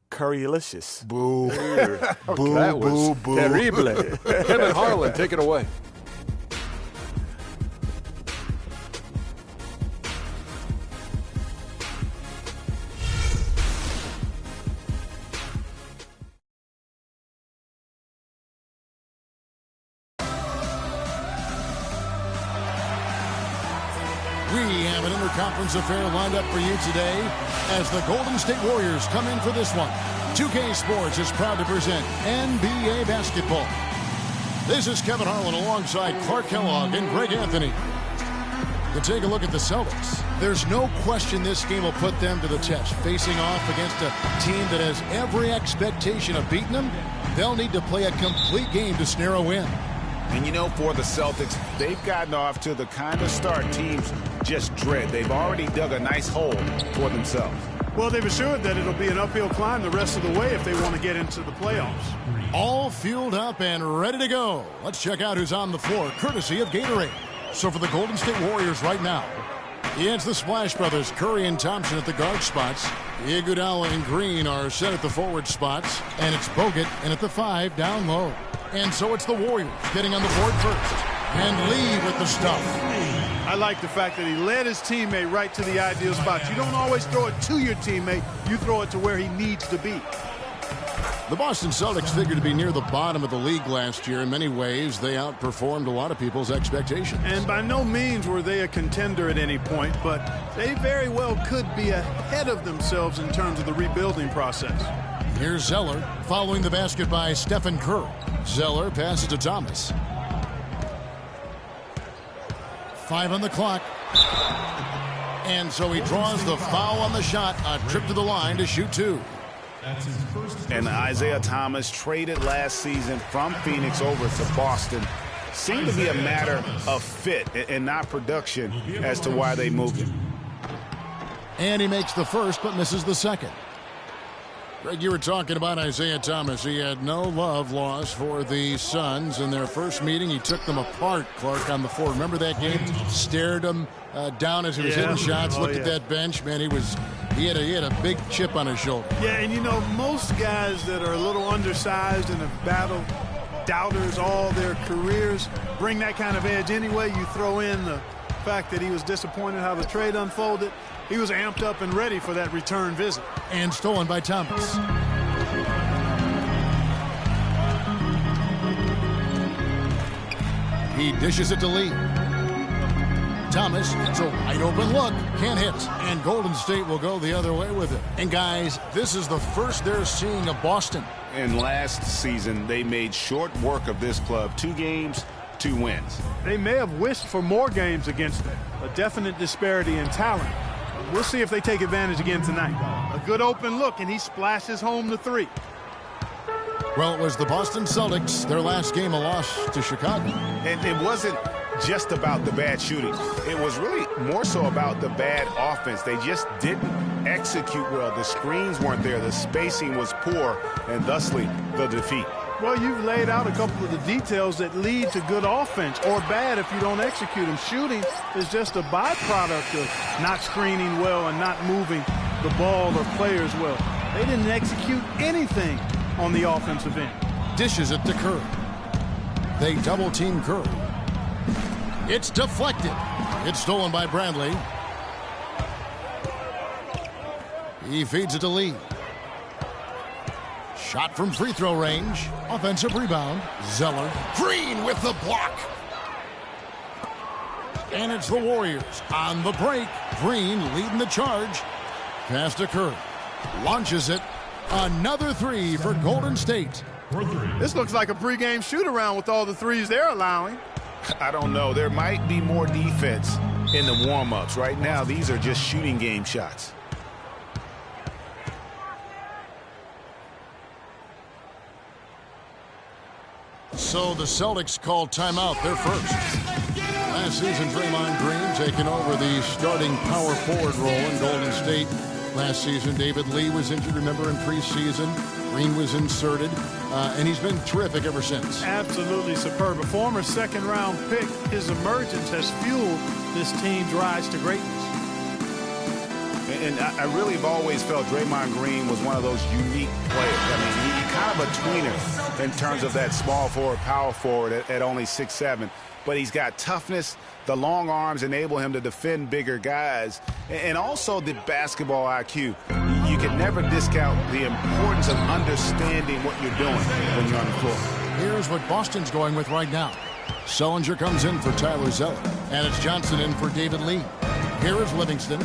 Curry-licious. Boo. Boo, that was boo. terrible. Kevin Harlan, take it away. We have an interconference affair lined up for you today as the Golden State Warriors come in for this one. 2K Sports is proud to present NBA basketball. This is Kevin Harlan alongside Clark Kellogg and Greg Anthony. You take a look at the Celtics. There's no question this game will put them to the test. Facing off against a team that has every expectation of beating them, they'll need to play a complete game to snare a win. And you know, for the Celtics, they've gotten off to the kind of start teams just dread. They've already dug a nice hole for themselves. Well, they've assured that it'll be an uphill climb the rest of the way if they want to get into the playoffs. All fueled up and ready to go. Let's check out who's on the floor, courtesy of Gatorade. So for the Golden State Warriors right now, it's the Splash Brothers, Curry and Thompson at the guard spots. Iguodala and Green are set at the forward spots. And it's Bogut in at the 5 down low. And so it's the Warriors getting on the board first. And Lee with the stuff. I like the fact that he led his teammate right to the ideal spot. You don't always throw it to your teammate. You throw it to where he needs to be. The Boston Celtics figured to be near the bottom of the league last year. In many ways, they outperformed a lot of people's expectations. And by no means were they a contender at any point, but they very well could be ahead of themselves in terms of the rebuilding process. Here's Zeller following the basket by Stephen Curry. Zeller passes to Thomas. 5 on the clock. And so he draws the foul on the shot. A trip to the line to shoot 2. And Isaiah Thomas, traded last season from Phoenix over to Boston, seemed to be a matter of fit and not production as to why they moved him. And he makes the first but misses the second. Greg, you were talking about Isaiah Thomas. He had no love lost for the Suns. In their first meeting, he took them apart, Clark, on the floor. Remember that game? Stared them down as he was hitting shots, looked at that bench. Man, he had a big chip on his shoulder. Yeah, and you know, most guys that are a little undersized and have battled doubters all their careers bring that kind of edge anyway. You throw in the fact that he was disappointed how the trade unfolded. He was amped up and ready for that return visit. And stolen by Thomas. He dishes it to Lee. Thomas, it's a wide open look. Can't hit. And Golden State will go the other way with it. And guys, this is the first they're seeing of Boston. And last season, they made short work of this club. 2 games, 2 wins. They may have wished for more games against them. A definite disparity in talent. We'll see if they take advantage again tonight. A good open look, and he splashes home the 3. Well, it was the Boston Celtics, their last game, a loss to Chicago. And it wasn't just about the bad shooting. It was really more so about the bad offense. They just didn't execute well. The screens weren't there. The spacing was poor, and thusly the defeat. Well, you've laid out a couple of the details that lead to good offense, or bad if you don't execute them. Shooting is just a byproduct of not screening well and not moving the ball or players well. They didn't execute anything on the offensive end. Dishes it to Curry. They double-team Curry. It's deflected. It's stolen by Bradley. He feeds it to Lee. Shot from free throw range. Offensive rebound. Zeller. Green with the block. And it's the Warriors on the break. Green leading the charge. Pass to Curry. Launches it. Another 3 for Golden State. This looks like a pregame shoot-around with all the threes they're allowing. I don't know. There might be more defense in the warm-ups. Right now, these are just shooting game shots. So the Celtics called timeout. They're first. Last season, Draymond Green taking over the starting power forward role in Golden State. Last season, David Lee was injured, remember, in preseason. Green was inserted, and he's been terrific ever since. Absolutely superb. A former second-round pick, his emergence has fueled this team's rise to greatness. And I really have always felt Draymond Green was one of those unique players. I mean, he's kind of a tweener in terms of that small forward, power forward at only 6'7". But he's got toughness. The long arms enable him to defend bigger guys. And also the basketball IQ. You can never discount the importance of understanding what you're doing when you're on the floor. Here's what Boston's going with right now. Sullinger comes in for Tyler Zeller. And it's Johnson in for David Lee. Here is Livingston.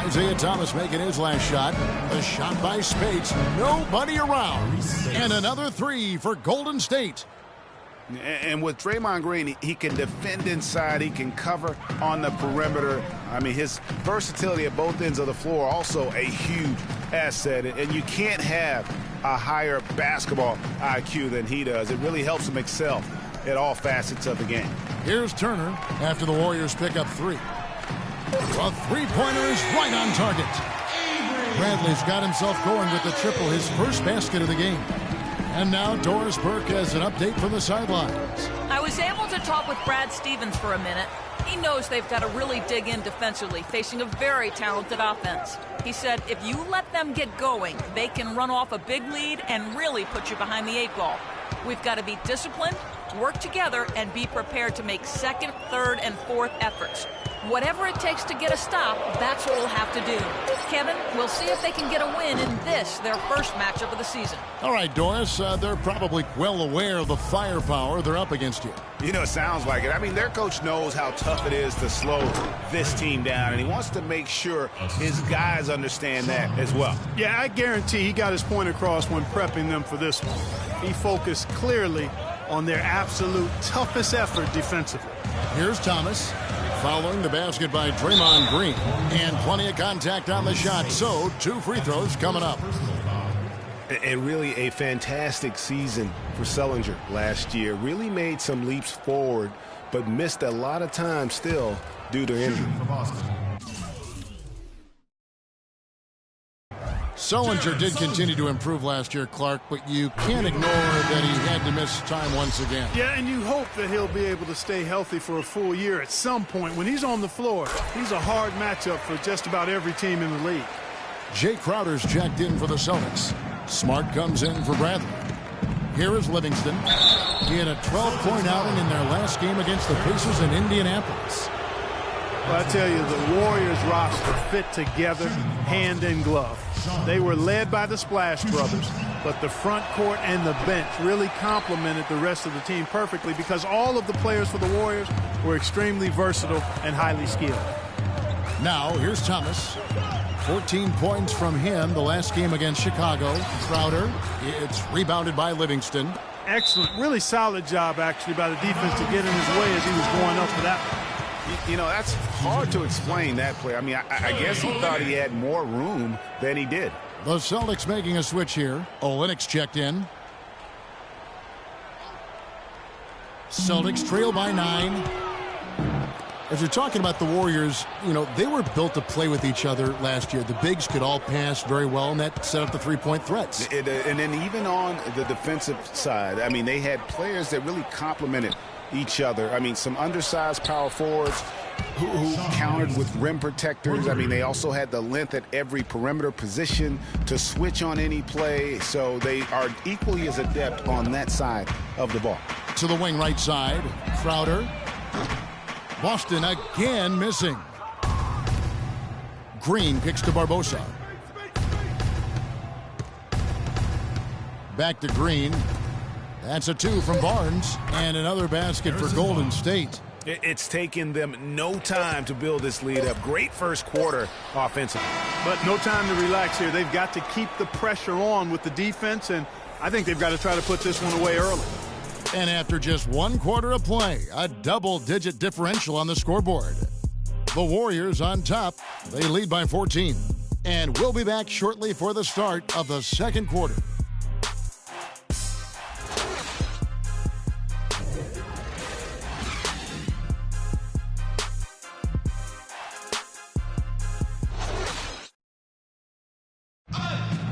Isaiah Thomas making his last shot. The shot by Speights. Nobody around. And another 3 for Golden State. And with Draymond Green, he can defend inside. He can cover on the perimeter. I mean, his versatility at both ends of the floor also a huge asset. And you can't have a higher basketball IQ than he does. It really helps him excel at all facets of the game. Here's Turner after the Warriors pick up 3. A three-pointer is right on target. Bradley's got himself going with the triple, his first basket of the game. And now Doris Burke has an update from the sidelines. I was able to talk with Brad Stevens for a minute. He knows they've got to really dig in defensively, facing a very talented offense. He said if you let them get going, they can run off a big lead and really put you behind the 8 ball. We've got to be disciplined, work together, and be prepared to make second, third, and fourth efforts. Whatever it takes to get a stop, that's what we'll have to do. Kevin, we'll see if they can get a win in this, their first matchup of the season. All right, Doris, they're probably well aware of the firepower they're up against here. You know, it sounds like it. I mean, their coach knows how tough it is to slow this team down, and he wants to make sure his guys understand that as well. Yeah, I guarantee he got his point across when prepping them for this one. He focused clearly on their absolute toughest effort defensively. Here's Thomas. Following the basket by Draymond Green. And plenty of contact on the shot, so 2 free throws coming up. And really a fantastic season for Sullinger last year. Really made some leaps forward, but missed a lot of time still due to injury. Sullinger did continue to improve last year, Clark, but you can't ignore that he had to miss time once again. Yeah, and you hope that he'll be able to stay healthy for a full year at some point. When he's on the floor, he's a hard matchup for just about every team in the league. Jay Crowder's checked in for the Celtics. Smart comes in for Bradley. Here is Livingston. He had a 12-point outing in their last game against the Pacers in Indianapolis. Well, I tell you, the Warriors roster fit together hand in glove. They were led by the Splash Brothers, but the front court and the bench really complemented the rest of the team perfectly because all of the players for the Warriors were extremely versatile and highly skilled. Now, here's Thomas. 14 points from him the last game against Chicago. Crowder, it's rebounded by Livingston. Excellent, really solid job, actually, by the defense to get in his way as he was going up for that one. You know, that's hard to explain that play. I mean, I guess he thought he had more room than he did. The Celtics making a switch here. Olynyk's checked in. Celtics trail by 9. As you're talking about the Warriors, you know, they were built to play with each other last year. The bigs could all pass very well, and that set up the three-point threats. And then even on the defensive side, I mean, they had players that really complemented each other. I mean, some undersized power forwards who countered with rim protectors. I mean, they also had the length at every perimeter position to switch on any play. So they are equally as adept on that side of the ball. To the wing right side, Crowder. Boston again missing. Green kicks to Barbosa. Back to Green. That's a 2 from Barnes, and another basket for Golden State. It's taken them no time to build this lead up. Great first quarter offensively. But no time to relax here. They've got to keep the pressure on with the defense, and I think they've got to try to put this one away early. And after just 1 quarter of play, a double-digit differential on the scoreboard. The Warriors on top. They lead by 14. And we'll be back shortly for the start of the second quarter.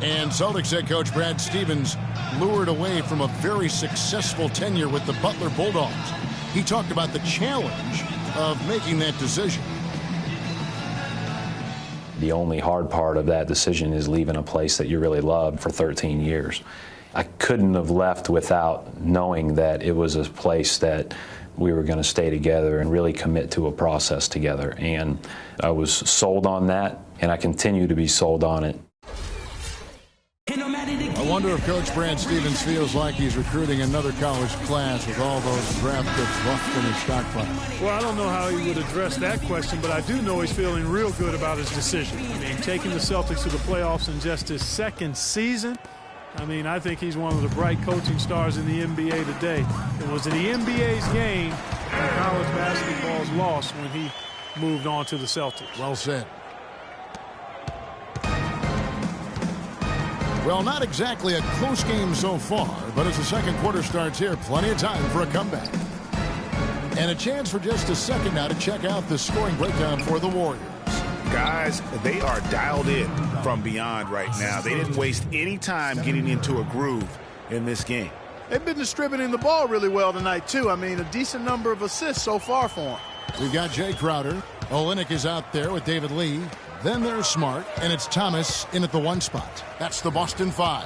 And Celtics head coach Brad Stevens lured away from a very successful tenure with the Butler Bulldogs. He talked about the challenge of making that decision. The only hard part of that decision is leaving a place that you really loved for 13 years. I couldn't have left without knowing that it was a place that we were going to stay together and really commit to a process together. And I was sold on that, and I continue to be sold on it. I wonder if Coach Brad Stevens feels like he's recruiting another college class with all those draft picks left in his stockpile. Well, I don't know how he would address that question, but I do know he's feeling real good about his decision. I mean, taking the Celtics to the playoffs in just his second season, I mean, I think he's one of the bright coaching stars in the NBA today. It was in the NBA's game when college basketball's lost when he moved on to the Celtics. Well said. Well, not exactly a close game so far, but as the second quarter starts here, plenty of time for a comeback. And a chance for just a second now to check out the scoring breakdown for the Warriors. Guys, they are dialed in from beyond right now. They didn't waste any time getting into a groove in this game. They've been distributing the ball really well tonight, too. I mean, a decent number of assists so far for them. We've got Jay Crowder. Olynyk is out there with David Lee. Then there's Smart, and it's Thomas in at the 1 spot. That's the Boston 5.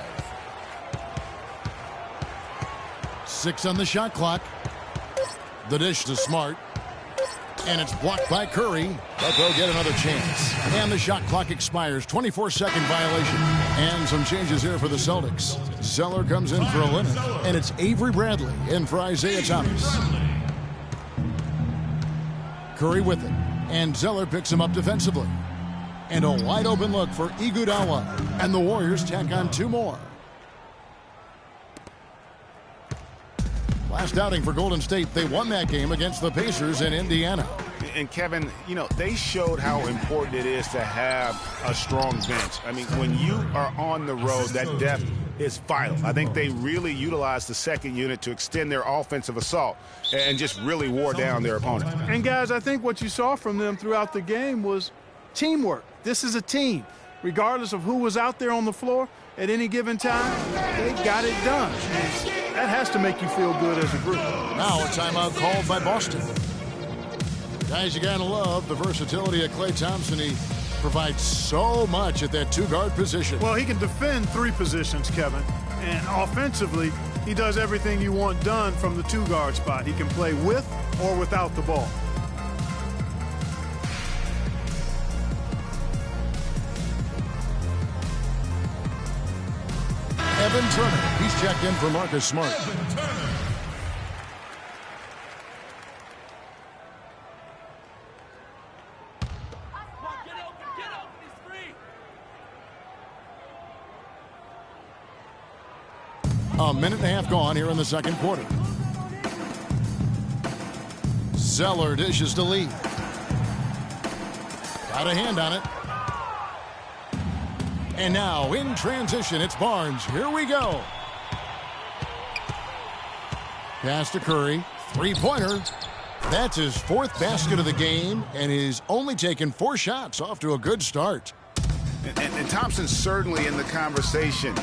6 on the shot clock. The dish to Smart. And it's blocked by Curry, but they'll get another chance. And the shot clock expires. 24-second violation. And some changes here for the Celtics. Zeller comes in for Olynyk, and it's Avery Bradley in for Isaiah Thomas. Curry with it, and Zeller picks him up defensively. And a wide-open look for Iguodala, and the Warriors tack on 2 more. Last outing for Golden State, they won that game against the Pacers in Indiana. And Kevin, you know, they showed how important it is to have a strong bench. I mean, when you are on the road, that depth is vital. I think they really utilized the second unit to extend their offensive assault and just really wore down their opponent. And guys, I think what you saw from them throughout the game was teamwork. This is a team. Regardless of who was out there on the floor at any given time, they got it done. And that has to make you feel good as a group. Now a timeout called by Boston. Guys, you gotta love the versatility of Klay Thompson. He provides so much at that 2-guard position. Well, he can defend 3 positions, Kevin. And offensively, he does everything you want done from the 2-guard spot. He can play with or without the ball. Evan Turner, he's checked in for Marcus Smart. A minute and a half gone here in the second quarter. Zeller dishes to Lee. Got a hand on it. And now in transition, it's Barnes. Here we go. Pass to Curry. 3-pointer. That's his 4th basket of the game, and he's only taken 4 shots. Off to a good start. And Thompson's certainly in the conversation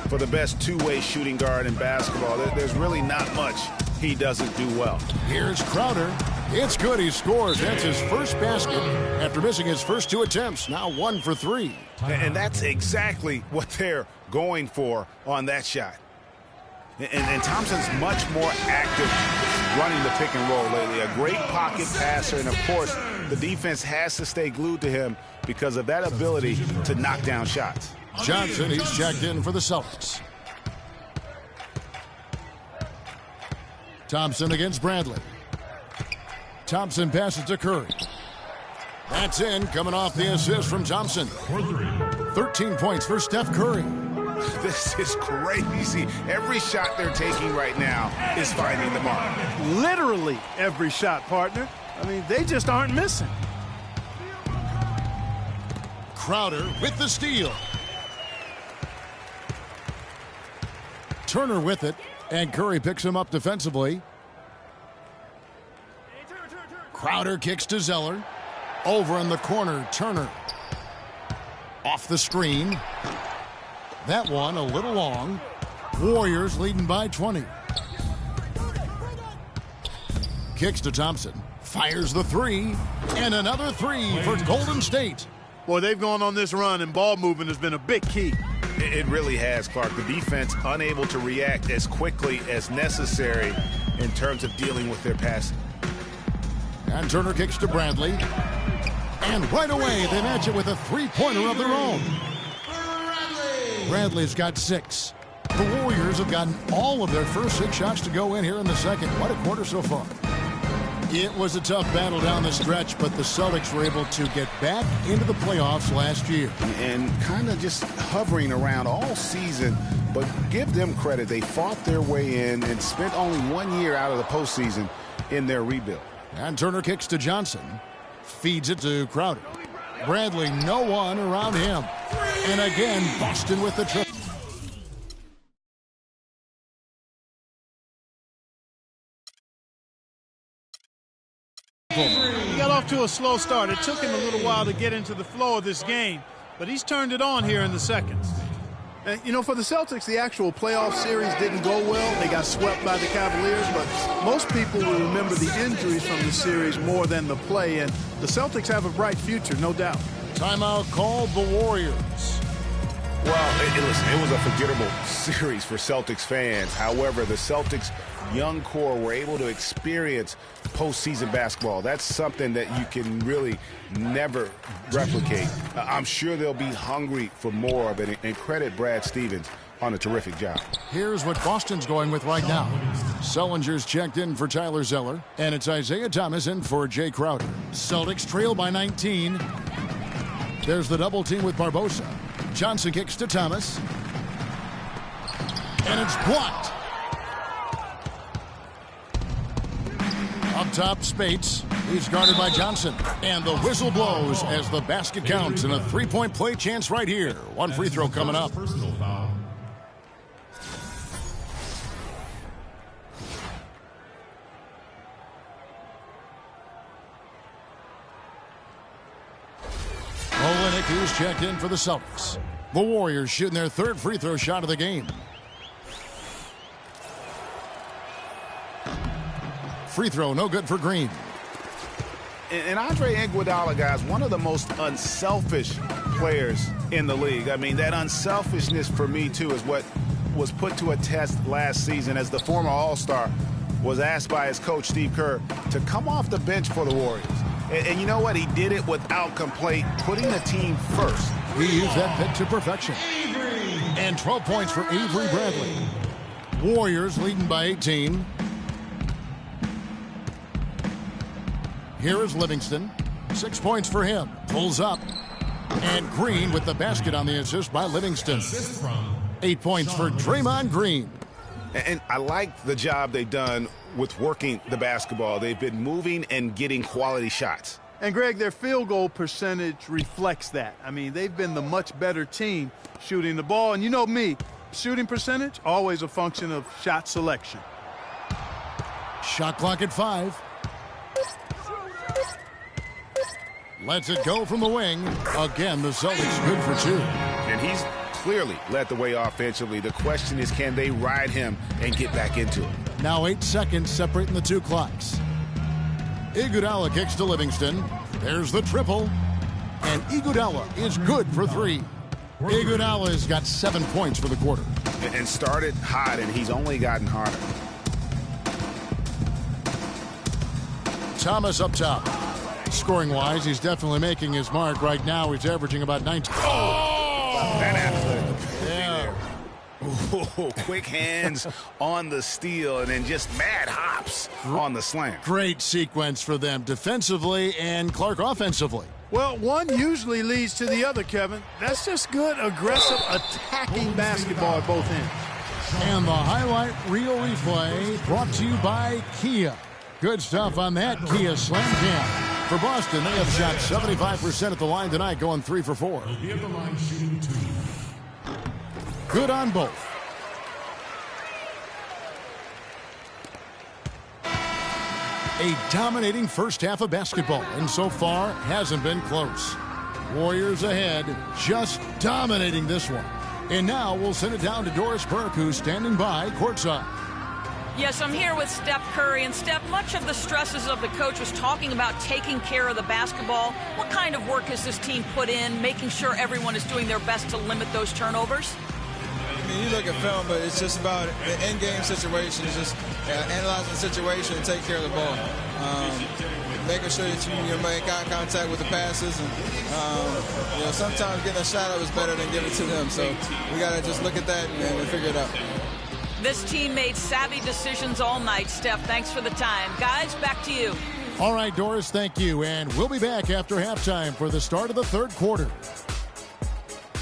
for the best two-way shooting guard in basketball. There's really not much he doesn't do well. Here's Crowder. It's good. He scores. That's his first basket after missing his first 2 attempts. Now 1 for 3. And that's exactly what they're going for on that shot. And Thompson's much more active running the pick and roll lately. A great pocket passer. And, of course, the defense has to stay glued to him because of that ability to knock down shots. Johnson, he's checked in for the Celtics. Thompson against Bradley. Thompson passes to Curry. That's in, coming off the assist from Thompson. 13 points for Steph Curry. This is crazy. Every shot they're taking right now is finding the mark. Literally every shot, partner. I mean, they just aren't missing. Crowder with the steal. Turner with it, and Curry picks him up defensively. Crowder kicks to Zeller. Over in the corner, Turner. Off the screen. That one a little long. Warriors leading by 20. Kicks to Thompson. Fires the 3. And another 3 for Golden State. Boy, they've gone on this run, and ball movement has been a big key. It really has, Clark. The defense unable to react as quickly as necessary in terms of dealing with their passing. And Turner kicks to Bradley. And right away, they match it with a 3-pointer of their own. Bradley's got 6. The Warriors have gotten all of their first 6 shots to go in here in the second. What a quarter so far. It was a tough battle down the stretch, but the Celtics were able to get back into the playoffs last year. And kind of just hovering around all season, but give them credit. They fought their way in and spent only 1 year out of the postseason in their rebuild. And Turner kicks to Johnson. Feeds it to Crowder. Bradley, no one around him. And again, Boston with the triple. He got off to a slow start. It took him a little while to get into the flow of this game, but he's turned it on here in the seconds. And, you know, for the Celtics, the actual playoff series didn't go well. They got swept by the Cavaliers, but most people will remember the injuries from the series more than the play, and the Celtics have a bright future, no doubt. Timeout called the Warriors. Well, listen, it was a forgettable series for Celtics fans. However, the Celtics' young core were able to experience postseason basketball. That's something that you can really never replicate. I'm sure they'll be hungry for more of it, and credit Brad Stevens on a terrific job. Here's what Boston's going with right now. Sellinger's checked in for Tyler Zeller, and it's Isaiah Thomas in for Jay Crowder. Celtics trail by 19. There's the double team with Barbosa. Johnson kicks to Thomas. And it's blocked. Up top, Spates. He's guarded by Johnson. And the whistle blows as the basket counts, and a three-point play chance right here. One free throw coming up. Personal foul. Olenek, who's checked in for the Celtics. The Warriors shooting their third free throw shot of the game. Free throw, no good for Green. And Andre Iguodala, guys, one of the most unselfish players in the league. I mean, that unselfishness for me, too, is what was put to a test last season as the former All-Star was asked by his coach, Steve Kerr, to come off the bench for the Warriors. And you know what? He did it without complaint, putting the team first. He used that pick to perfection. And 12 points for Avery Bradley. Warriors leading by 18. Here is Livingston. 6 points for him. Pulls up. And Green with the basket on the assist by Livingston. 8 points for Draymond Green. And I like the job they've done with working the basketball. They've been moving and getting quality shots. And, Greg, their field goal percentage reflects that. I mean, they've been the much better team shooting the ball. And you know me, shooting percentage, always a function of shot selection. Shot clock at 5. Lets it go from the wing. Again, the Celtics good for 2. And he's clearly led the way offensively. The question is, can they ride him and get back into it? Now 8 seconds separating the two clocks. Iguodala kicks to Livingston. There's the triple. And Iguodala is good for 3. Iguodala's got 7 points for the quarter. And started hot, and he's only gotten harder. Thomas up top. Scoring-wise, he's definitely making his mark. Right now, he's averaging about 19. That athletic. Yeah. Ooh, quick hands on the steal, and then just mad hops on the slam. Great sequence for them defensively and Clark offensively. Well, one usually leads to the other, Kevin. That's just good, aggressive, attacking basketball at both ends. And the highlight reel replay brought to you by Kia. Good stuff on that Kia Slam Cam. For Boston, they have shot 75% at the line tonight, going 3 for 4. Be at the line shooting 2. Good on both. A dominating first half of basketball, and so far hasn't been close. Warriors ahead, just dominating this one. And now we'll send it down to Doris Burke, who's standing by courtside. Yes, I'm here with Steph Curry. And Steph, much of the stresses of the coach was talking about taking care of the basketball. What kind of work has this team put in, making sure everyone is doing their best to limit those turnovers? I mean, you look at film, but it's just about the in-game situation. It's just analyzing the situation and taking care of the ball. Making sure that you make eye contact with the passes. And, sometimes getting a shot up is better than giving it to them. So we got to just look at that and figure it out. This team made savvy decisions all night, Steph. Thanks for the time. Guys, back to you. All right, Doris, thank you. And we'll be back after halftime for the start of the third quarter.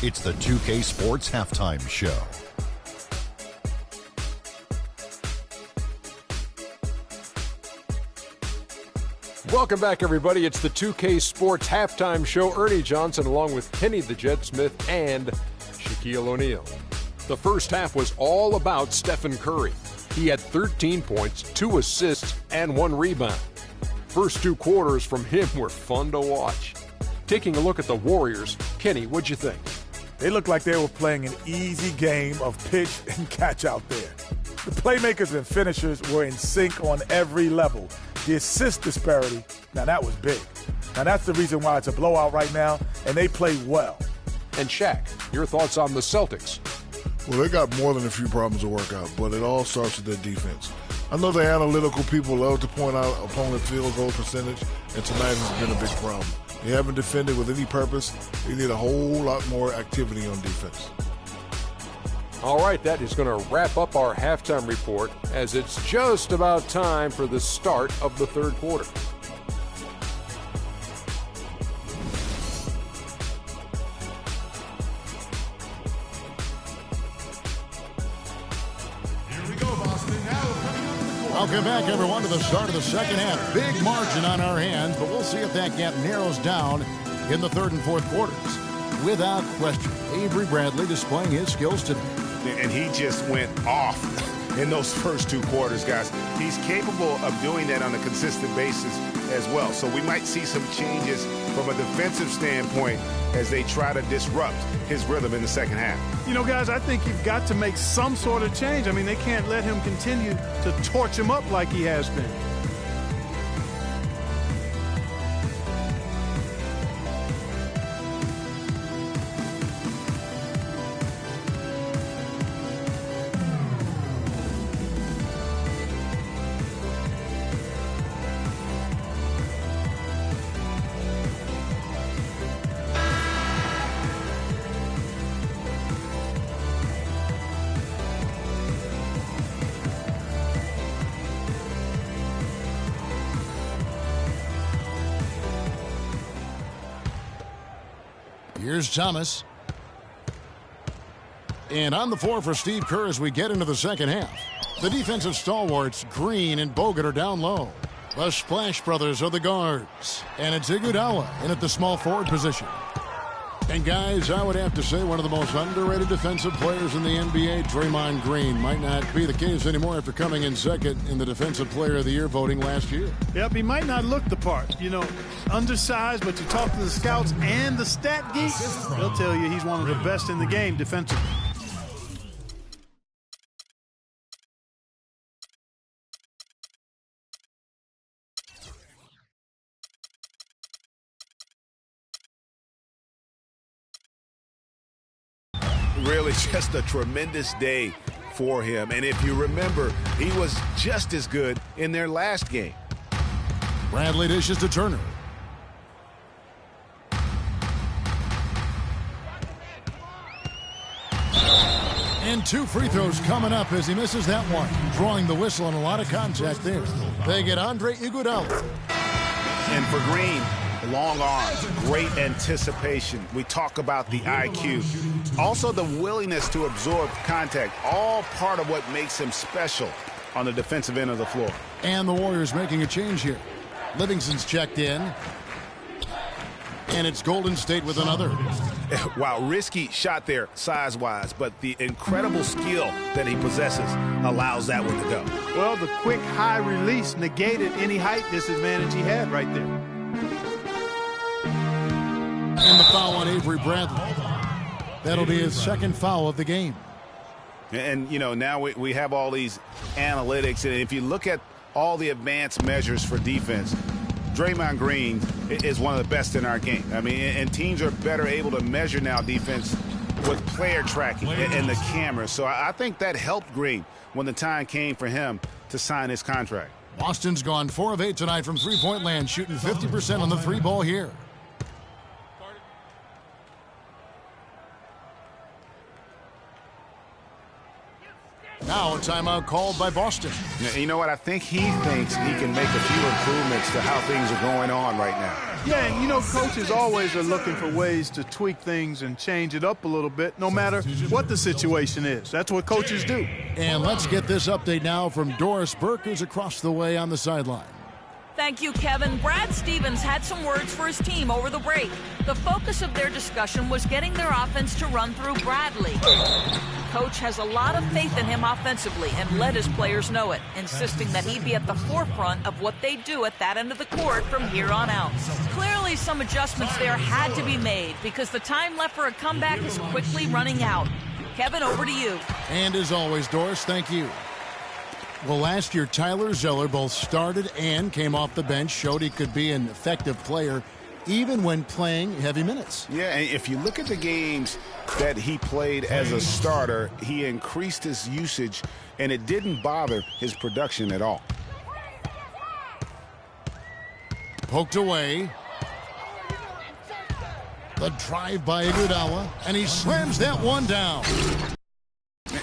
It's the 2K Sports Halftime Show. Welcome back, everybody. It's the 2K Sports Halftime Show. Ernie Johnson along with Kenny the Jet Smith and Shaquille O'Neal. The first half was all about Stephen Curry. He had 13 points, 2 assists, and 1 rebound. First 2 quarters from him were fun to watch. Taking a look at the Warriors, Kenny, what'd you think? They looked like they were playing an easy game of pitch and catch out there. The playmakers and finishers were in sync on every level. The assist disparity, now that was big. Now that's the reason why it's a blowout right now, and they play well. And Shaq, your thoughts on the Celtics? Well, they got more than a few problems to work out, but it all starts with their defense. I know the analytical people love to point out opponent field goal percentage, and tonight has been a big problem. They haven't defended with any purpose. They need a whole lot more activity on defense. All right, that is going to wrap up our halftime report as it's just about time for the start of the third quarter. Welcome back, everyone, to the start of the second half. Big margin on our hands, but we'll see if that gap narrows down in the third and fourth quarters. Without question, Avery Bradley displaying his skills today. And he just went off in those first 2 quarters, guys. He's capable of doing that on a consistent basis as well. So we might see some changes from a defensive standpoint as they try to disrupt his rhythm in the second half. You know, guys, I think you've got to make some sort of change. I mean, they can't let him continue to torch him up like he has been. Here's Thomas. And on the floor for Steve Kerr as we get into the second half. The defensive stalwarts, Green and Bogut, are down low. The Splash Brothers are the guards. And it's Iguodala in at the small forward position. And guys, I would have to say one of the most underrated defensive players in the NBA, Draymond Green, might not be the case anymore after coming in second in the Defensive Player of the Year voting last year. Yep, he might not look the part. You know, undersized, but you talk to the scouts and the stat geeks, they'll tell you he's one of the best in the game defensively. Really just a tremendous day for him. And if you remember, he was just as good in their last game. Bradley dishes to Turner. And 2 free throws coming up as he misses that one. Drawing the whistle and a lot of contact there. They get Andre Iguodala. And for Green, long arms, great anticipation. We talk about the IQ. Also the willingness to absorb contact. All part of what makes him special on the defensive end of the floor. And the Warriors making a change here. Livingston's checked in. And it's Golden State with another. Wow, risky shot there size-wise, but the incredible skill that he possesses allows that one to go. Well, the quick high release negated any height disadvantage he had right there. And the foul on Avery Bradley. That'll be his second foul of the game. And, you know, now we have all these analytics, and if you look at all the advanced measures for defense, Draymond Green is one of the best in our game. I mean, and teams are better able to measure now defense with player tracking and the camera. So I think that helped Green when the time came for him to sign his contract. Boston's gone 4 of 8 tonight from three-point land, shooting 50% on the 3-ball here. Now a timeout called by Boston. You know what? I think he thinks he can make a few improvements to how things are going on right now. Yeah, and you know, coaches always are looking for ways to tweak things and change it up a little bit, no matter what the situation is. That's what coaches do. And let's get this update now from Doris Burke, who's across the way on the sideline. Thank you, Kevin. Brad Stevens had some words for his team over the break. The focus of their discussion was getting their offense to run through Bradley. Coach has a lot of faith in him offensively and let his players know it, insisting that he be at the forefront of what they do at that end of the court from here on out. Clearly, some adjustments there had to be made because the time left for a comeback is quickly running out. Kevin, over to you. And as always, Doris, thank you. Well, last year, Tyler Zeller both started and came off the bench, showed he could be an effective player even when playing heavy minutes. Yeah, and if you look at the games that he played as a starter, he increased his usage, and it didn't bother his production at all. Poked away. The drive by Iguodala, and he slams that one down.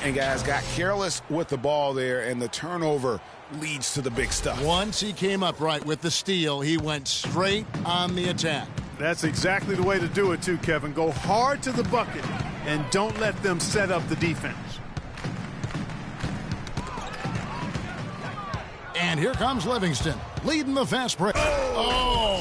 And guys got careless with the ball there, and the turnover leads to the big stuff. Once he came up right with the steal, he went straight on the attack. That's exactly the way to do it too, Kevin. Go hard to the bucket and don't let them set up the defense. And here comes Livingston, leading the fast break. Oh!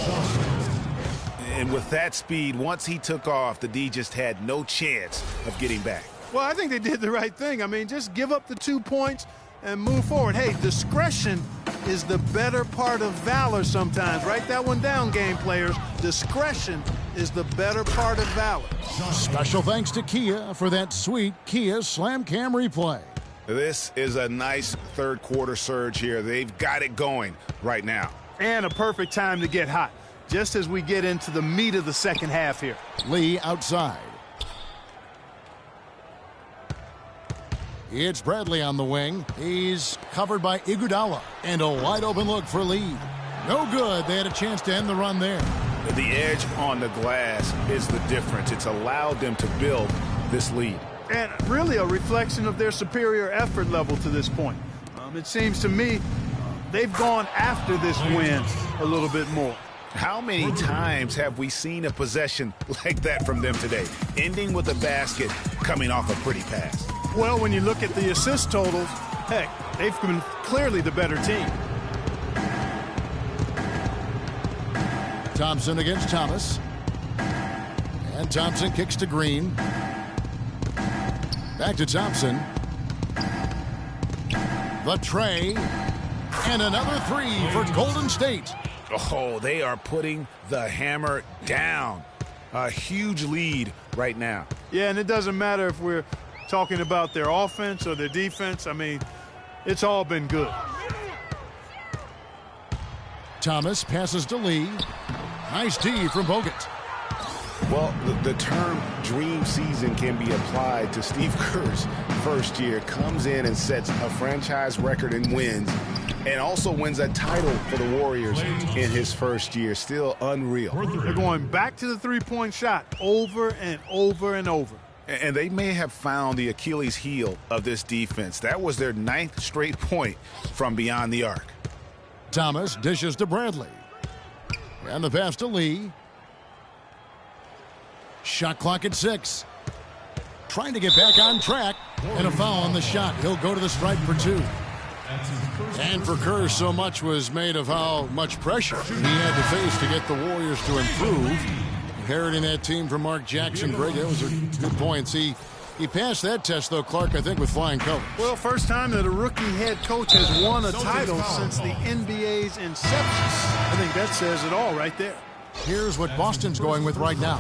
And with that speed, once he took off, the D just had no chance of getting back. Well, I think they did the right thing. I mean, just give up the 2 points and move forward. Hey, discretion is the better part of valor sometimes. Write that one down, game players. Discretion is the better part of valor. Special thanks to Kia for that sweet Kia Slam Cam replay. This is a nice third quarter surge here. They've got it going right now. And a perfect time to get hot, just as we get into the meat of the second half here. Lee outside. It's Bradley on the wing. He's covered by Iguodala. And a wide open look for Lee. No good. They had a chance to end the run there. The edge on the glass is the difference. It's allowed them to build this lead. And really a reflection of their superior effort level to this point. It seems to me they've gone after this win a little bit more. How many times have we seen a possession like that from them today, ending with a basket coming off a pretty pass? Well, when you look at the assist totals, heck, they've been clearly the better team. Thompson against Thomas. And Thompson kicks to Green. Back to Thompson. The tray. And another three for Golden State. Oh, they are putting the hammer down. A huge lead right now. Yeah, and it doesn't matter if we're talking about their offense or their defense. I mean, it's all been good. Thomas passes to Lee. Nice D from Bogut. Well, the term dream season can be applied to Steve Kerr's first year. Comes in and sets a franchise record in wins, and also wins a title for the Warriors in his first year. Still unreal. They're going back to the three-point shot over and over and over. And they may have found the Achilles heel of this defense. That was their 9th straight point from beyond the arc. Thomas dishes to Bradley. And the pass to Lee. Shot clock at 6. Trying to get back on track. And a foul on the shot. He'll go to the stripe for 2. And for Kerr, so much was made of how much pressure he had to face to get the Warriors to improve. Inheriting that team from Mark Jackson. Greg, that was a good point. He passed that test, though, Clark, I think, with flying colors. Well, first time that a rookie head coach has won a title since the NBA's inception. I think that says it all right there. Here's what Boston's going with right now.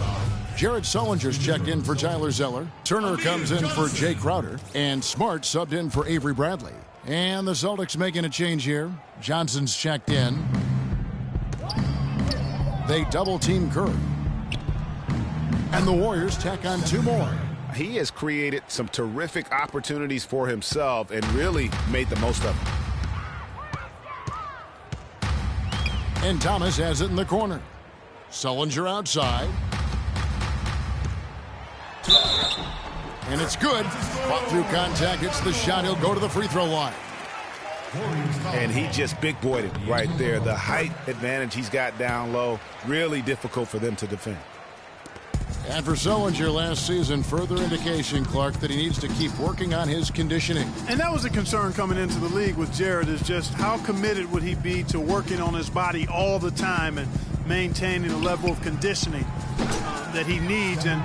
Jared Sullinger's checked in for Tyler Zeller. Turner comes in for Jay Crowder. And Smart subbed in for Avery Bradley. And the Celtics making a change here. Johnson's checked in. They double-team Kerr. And the Warriors tack on 2 more. He has created some terrific opportunities for himself and really made the most of them. And Thomas has it in the corner. Sullinger outside. And it's good. Fought through contact, hits the shot. He'll go to the free throw line. And he just big-boyed it right there. The height advantage he's got down low, really difficult for them to defend. And for Sullinger last season, further indication, Clark, that he needs to keep working on his conditioning. And that was a concern coming into the league with Jared, is just how committed would he be to working on his body all the time and maintaining the level of conditioning that he needs. And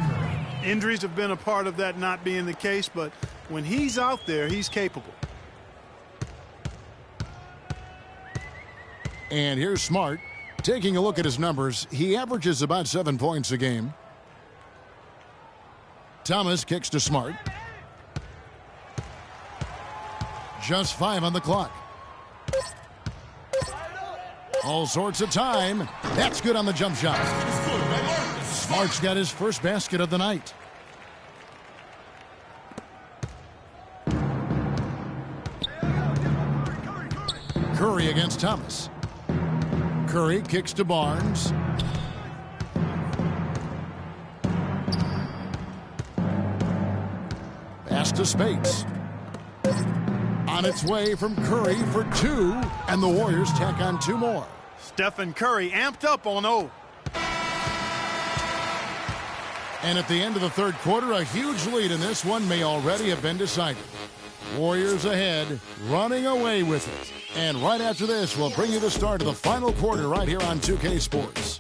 injuries have been a part of that not being the case, but when he's out there, he's capable. And here's Smart. Taking a look at his numbers, he averages about 7 points a game. Thomas kicks to Smart. Just 5 on the clock. All sorts of time. That's good on the jump shot. Smart's got his first basket of the night. Curry against Thomas. Curry kicks to Barnes. Pass to Spates. On its way from Curry for 2, and the Warriors tack on 2 more. Stephen Curry amped up on O. And at the end of the third quarter, a huge lead in this one may already have been decided. Warriors ahead, running away with it. And right after this, we'll bring you the start of the final quarter right here on 2K Sports.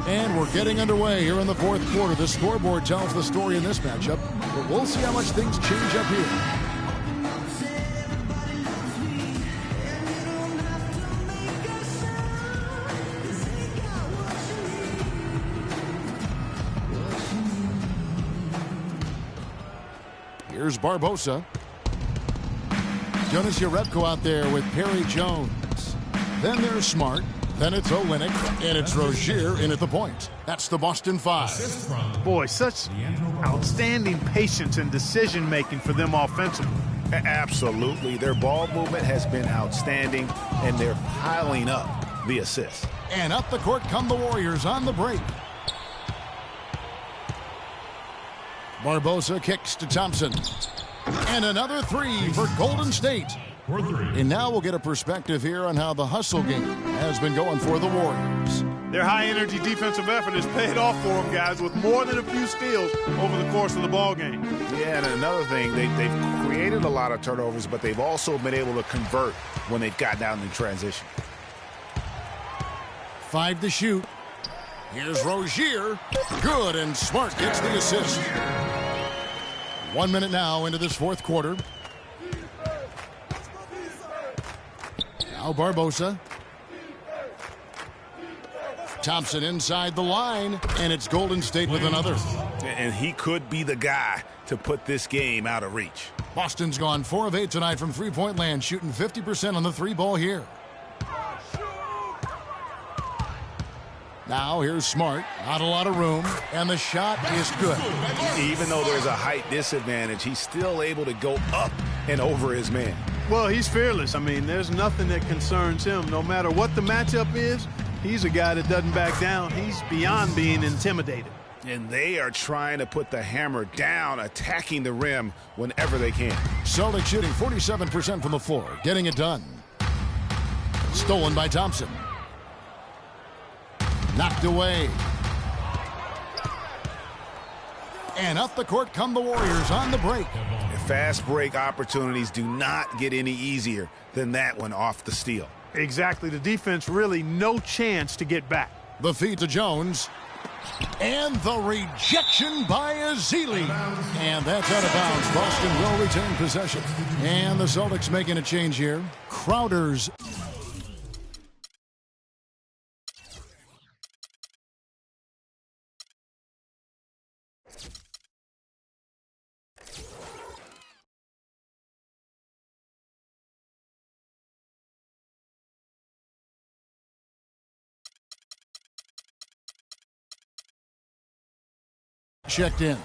And we're getting underway here in the fourth quarter. The scoreboard tells the story in this matchup, but we'll see how much things change up here. Here's Barbosa. Jonas Jerebko out there with Perry Jones. Then there's Smart. Then it's Olynyk, and it's Rozier in at the point. That's the Boston 5. Boy, such outstanding patience and decision-making for them offensively. Absolutely. Their ball movement has been outstanding, and they're piling up the assists. And up the court come the Warriors on the break. Barbosa kicks to Thompson. And another 3 for Golden State. And now we'll get a perspective here on how the hustle game has been going for the Warriors. Their high-energy defensive effort has paid off for them, guys, with more than a few steals over the course of the ball game. Yeah, and another thing, they've created a lot of turnovers, but they've also been able to convert when they've got down in transition. 5 to shoot. Here's Rozier. Good, and Smart gets the assist. 1 minute now into this fourth quarter. Now Barbosa. Thompson inside the line, and it's Golden State with another. And he could be the guy to put this game out of reach. Boston's gone 4 of 8 tonight from three-point land, shooting 50% on the 3-ball here. Now here's Smart. Not a lot of room, and the shot is good. Even though there's a height disadvantage, he's still able to go up and over his man. Well, he's fearless. I mean, there's nothing that concerns him. No matter what the matchup is, he's a guy that doesn't back down. He's beyond being intimidated. And they are trying to put the hammer down, attacking the rim whenever they can. Celtics shooting 47% from the floor, getting it done. Stolen by Thompson. Knocked away. And up the court come the Warriors on the break. Fast break opportunities do not get any easier than that one off the steal. Exactly. The defense really no chance to get back. The feed to Jones. And the rejection by Ezeli. And that's out of bounds. Boston will retain possession. And the Celtics making a change here. Crowder's checked in.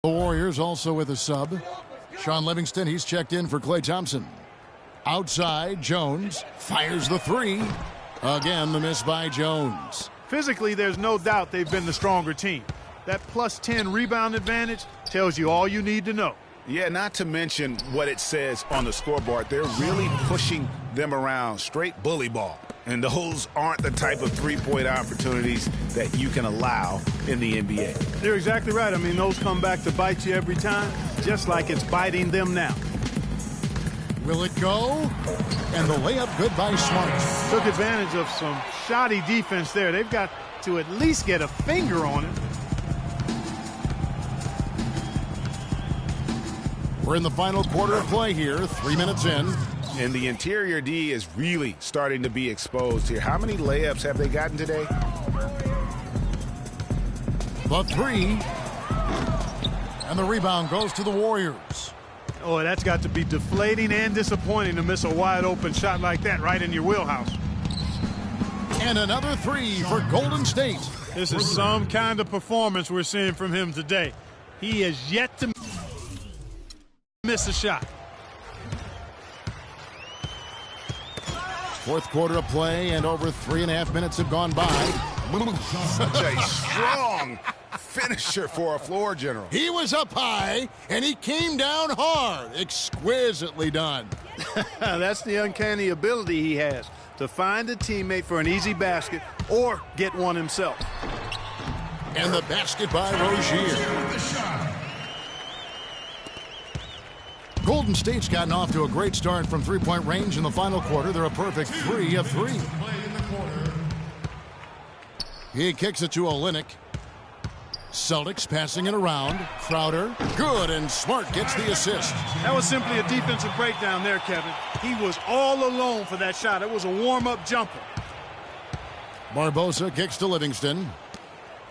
The Warriors also with a sub. Sean Livingston, he's checked in for Klay Thompson. Outside, Jones fires the three. Again, the miss by Jones. Physically, there's no doubt they've been the stronger team. That plus 10 rebound advantage tells you all you need to know. Yeah, not to mention what it says on the scoreboard. They're really pushing them around, straight bully ball. And those aren't the type of three-point opportunities that you can allow in the NBA. You're exactly right. I mean, those come back to bite you every time, just like it's biting them now. Will it go? And the layup good by Smart. Took advantage of some shoddy defense there. They've got to at least get a finger on it. We're in the final quarter of play here, 3 minutes in. And the interior D is really starting to be exposed here. How many layups have they gotten today? The three. And the rebound goes to the Warriors. Oh, that's got to be deflating and disappointing to miss a wide open shot like that right in your wheelhouse. And another three for Golden State. This is some kind of performance we're seeing from him today. He has yet to miss a shot. Fourth quarter of play, and over 3.5 minutes have gone by. Such a strong finisher for a floor general. He was up high, and he came down hard. Exquisitely done. That's the uncanny ability he has to find a teammate for an easy basket or get one himself. And the basket by Rozier. Golden State's gotten off to a great start from three-point range in the final quarter. They're a perfect 3 of 3. He kicks it to Olynyk. Celtics passing it around. Crowder, good, and Smart gets the assist. That was simply a defensive breakdown there, Kevin. He was all alone for that shot. It was a warm-up jumper. Barbosa kicks to Livingston.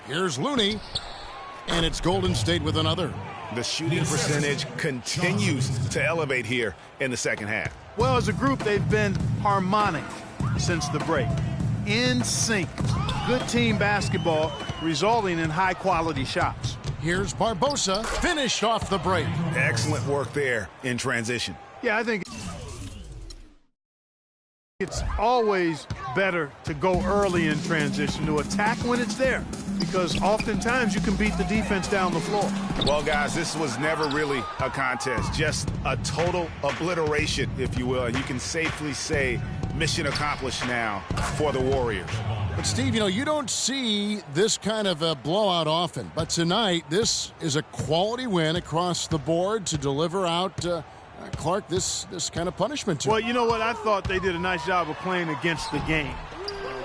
Here's Looney, and it's Golden State with another. The shooting percentage continues to elevate here in the second half. Well, as a group, they've been harmonic since the break. In sync. Good team basketball, resulting in high-quality shots. Here's Barbosa, finished off the break. Excellent work there in transition. Yeah, I think it's always better to go early in transition, to attack when it's there, because oftentimes you can beat the defense down the floor. Well, guys, this was never really a contest, just a total obliteration, if you will. And you can safely say mission accomplished now for the Warriors. But, Steve, you don't see this kind of a blowout often. But tonight, this is a quality win across the board to deliver out, Clark, this kind of punishment to Well, you know what? I thought they did a nice job of playing against the game.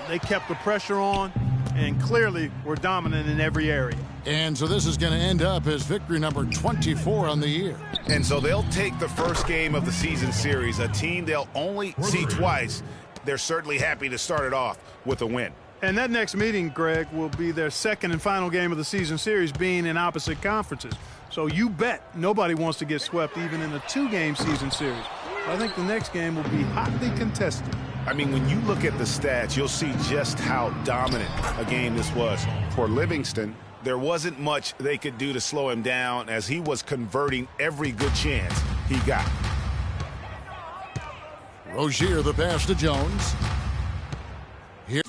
They kept the pressure on and clearly were dominant in every area. And so this is going to end up as victory number 24 on the year. And so they'll take the first game of the season series, a team they'll only see twice. They're certainly happy to start it off with a win. And that next meeting, Greg, will be their second and final game of the season series, being in opposite conferences. So you bet nobody wants to get swept even in a 2-game season series. I think the next game will be hotly contested. I mean, when you look at the stats, you'll see just how dominant a game this was. For Livingston, there wasn't much they could do to slow him down as he was converting every good chance he got. Rozier, the pass to Jones. Here.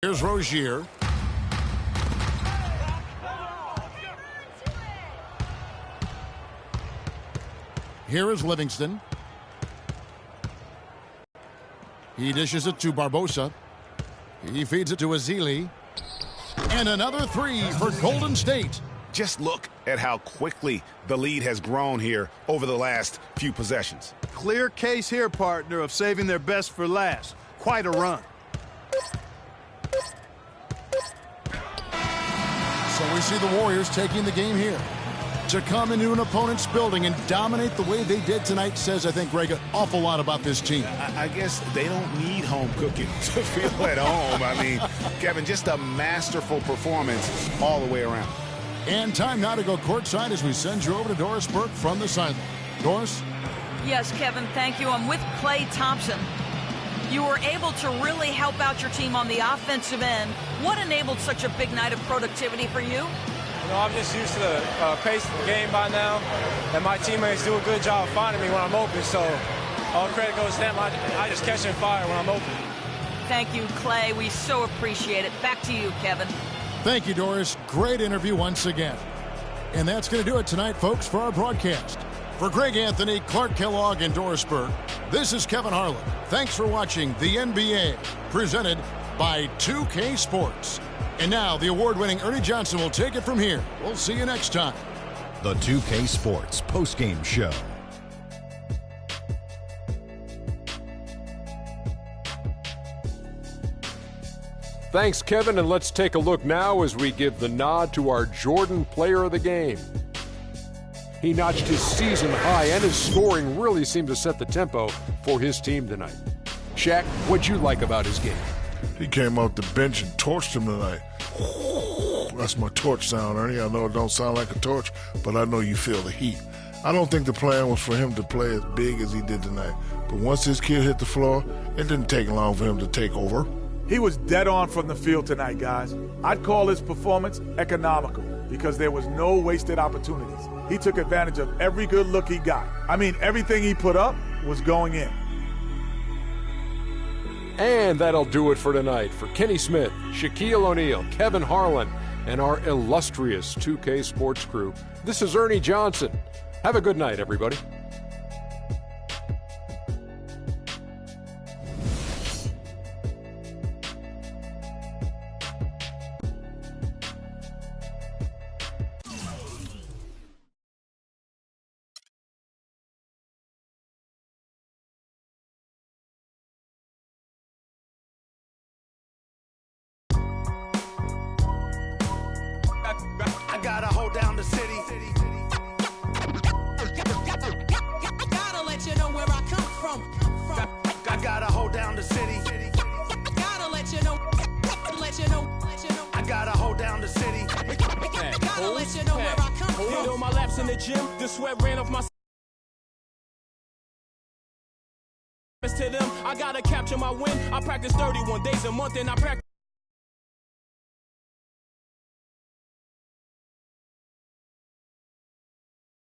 Here's Rozier. Here is Livingston. He dishes it to Barbosa. He feeds it to Azili. And another three for Golden State. Just look at how quickly the lead has grown here over the last few possessions. Clear case here, partner, of saving their best for last. Quite a run. So we see the Warriors taking the game here. To come into an opponent's building and dominate the way they did tonight says, I think, Greg, an awful lot about this team. I guess they don't need home cooking to feel at home. I mean, Kevin, just a masterful performance all the way around. And time now to go courtside as we send you over to Doris Burke from the sideline. Doris? Yes, Kevin, thank you. I'm with Klay Thompson. You were able to really help out your team on the offensive end. What enabled such a big night of productivity for you? You know, I'm just used to the pace of the game by now, and my teammates do a good job finding me when I'm open, so all credit goes to them. I just catch and fire when I'm open. Thank you, Klay. We so appreciate it. Back to you, Kevin. Thank you, Doris. Great interview once again. And that's going to do it tonight, folks, for our broadcast. For Greg Anthony, Clark Kellogg, and Doris Burke, this is Kevin Harlan. Thanks for watching the NBA, presented by 2K Sports. And now, the award-winning Ernie Johnson will take it from here. We'll see you next time. The 2K Sports postgame show. Thanks, Kevin, and let's take a look now as we give the nod to our Jordan Player of the Game. He notched his season high, and his scoring really seemed to set the tempo for his team tonight. Shaq, what'd you like about his game? He came off the bench and torched him tonight. That's my torch sound, Ernie. I know it don't sound like a torch, but I know you feel the heat. I don't think the plan was for him to play as big as he did tonight. But once his kid hit the floor, it didn't take long for him to take over. He was dead on from the field tonight, guys. I'd call his performance economical because there was no wasted opportunities. He took advantage of every good look he got. I mean, everything he put up was going in. And that'll do it for tonight. For Kenny Smith, Shaquille O'Neal, Kevin Harlan, and our illustrious 2K Sports crew, this is Ernie Johnson. Have a good night, everybody. I gotta hold down the city. Gotta let you know where I come from. I gotta hold down the city. Gotta let you know. I gotta hold down the city. Gotta let you know where I come from. Hit all my laps in the gym. The sweat ran off my. To them, I gotta capture my win. I practice 31 days a month and I practice.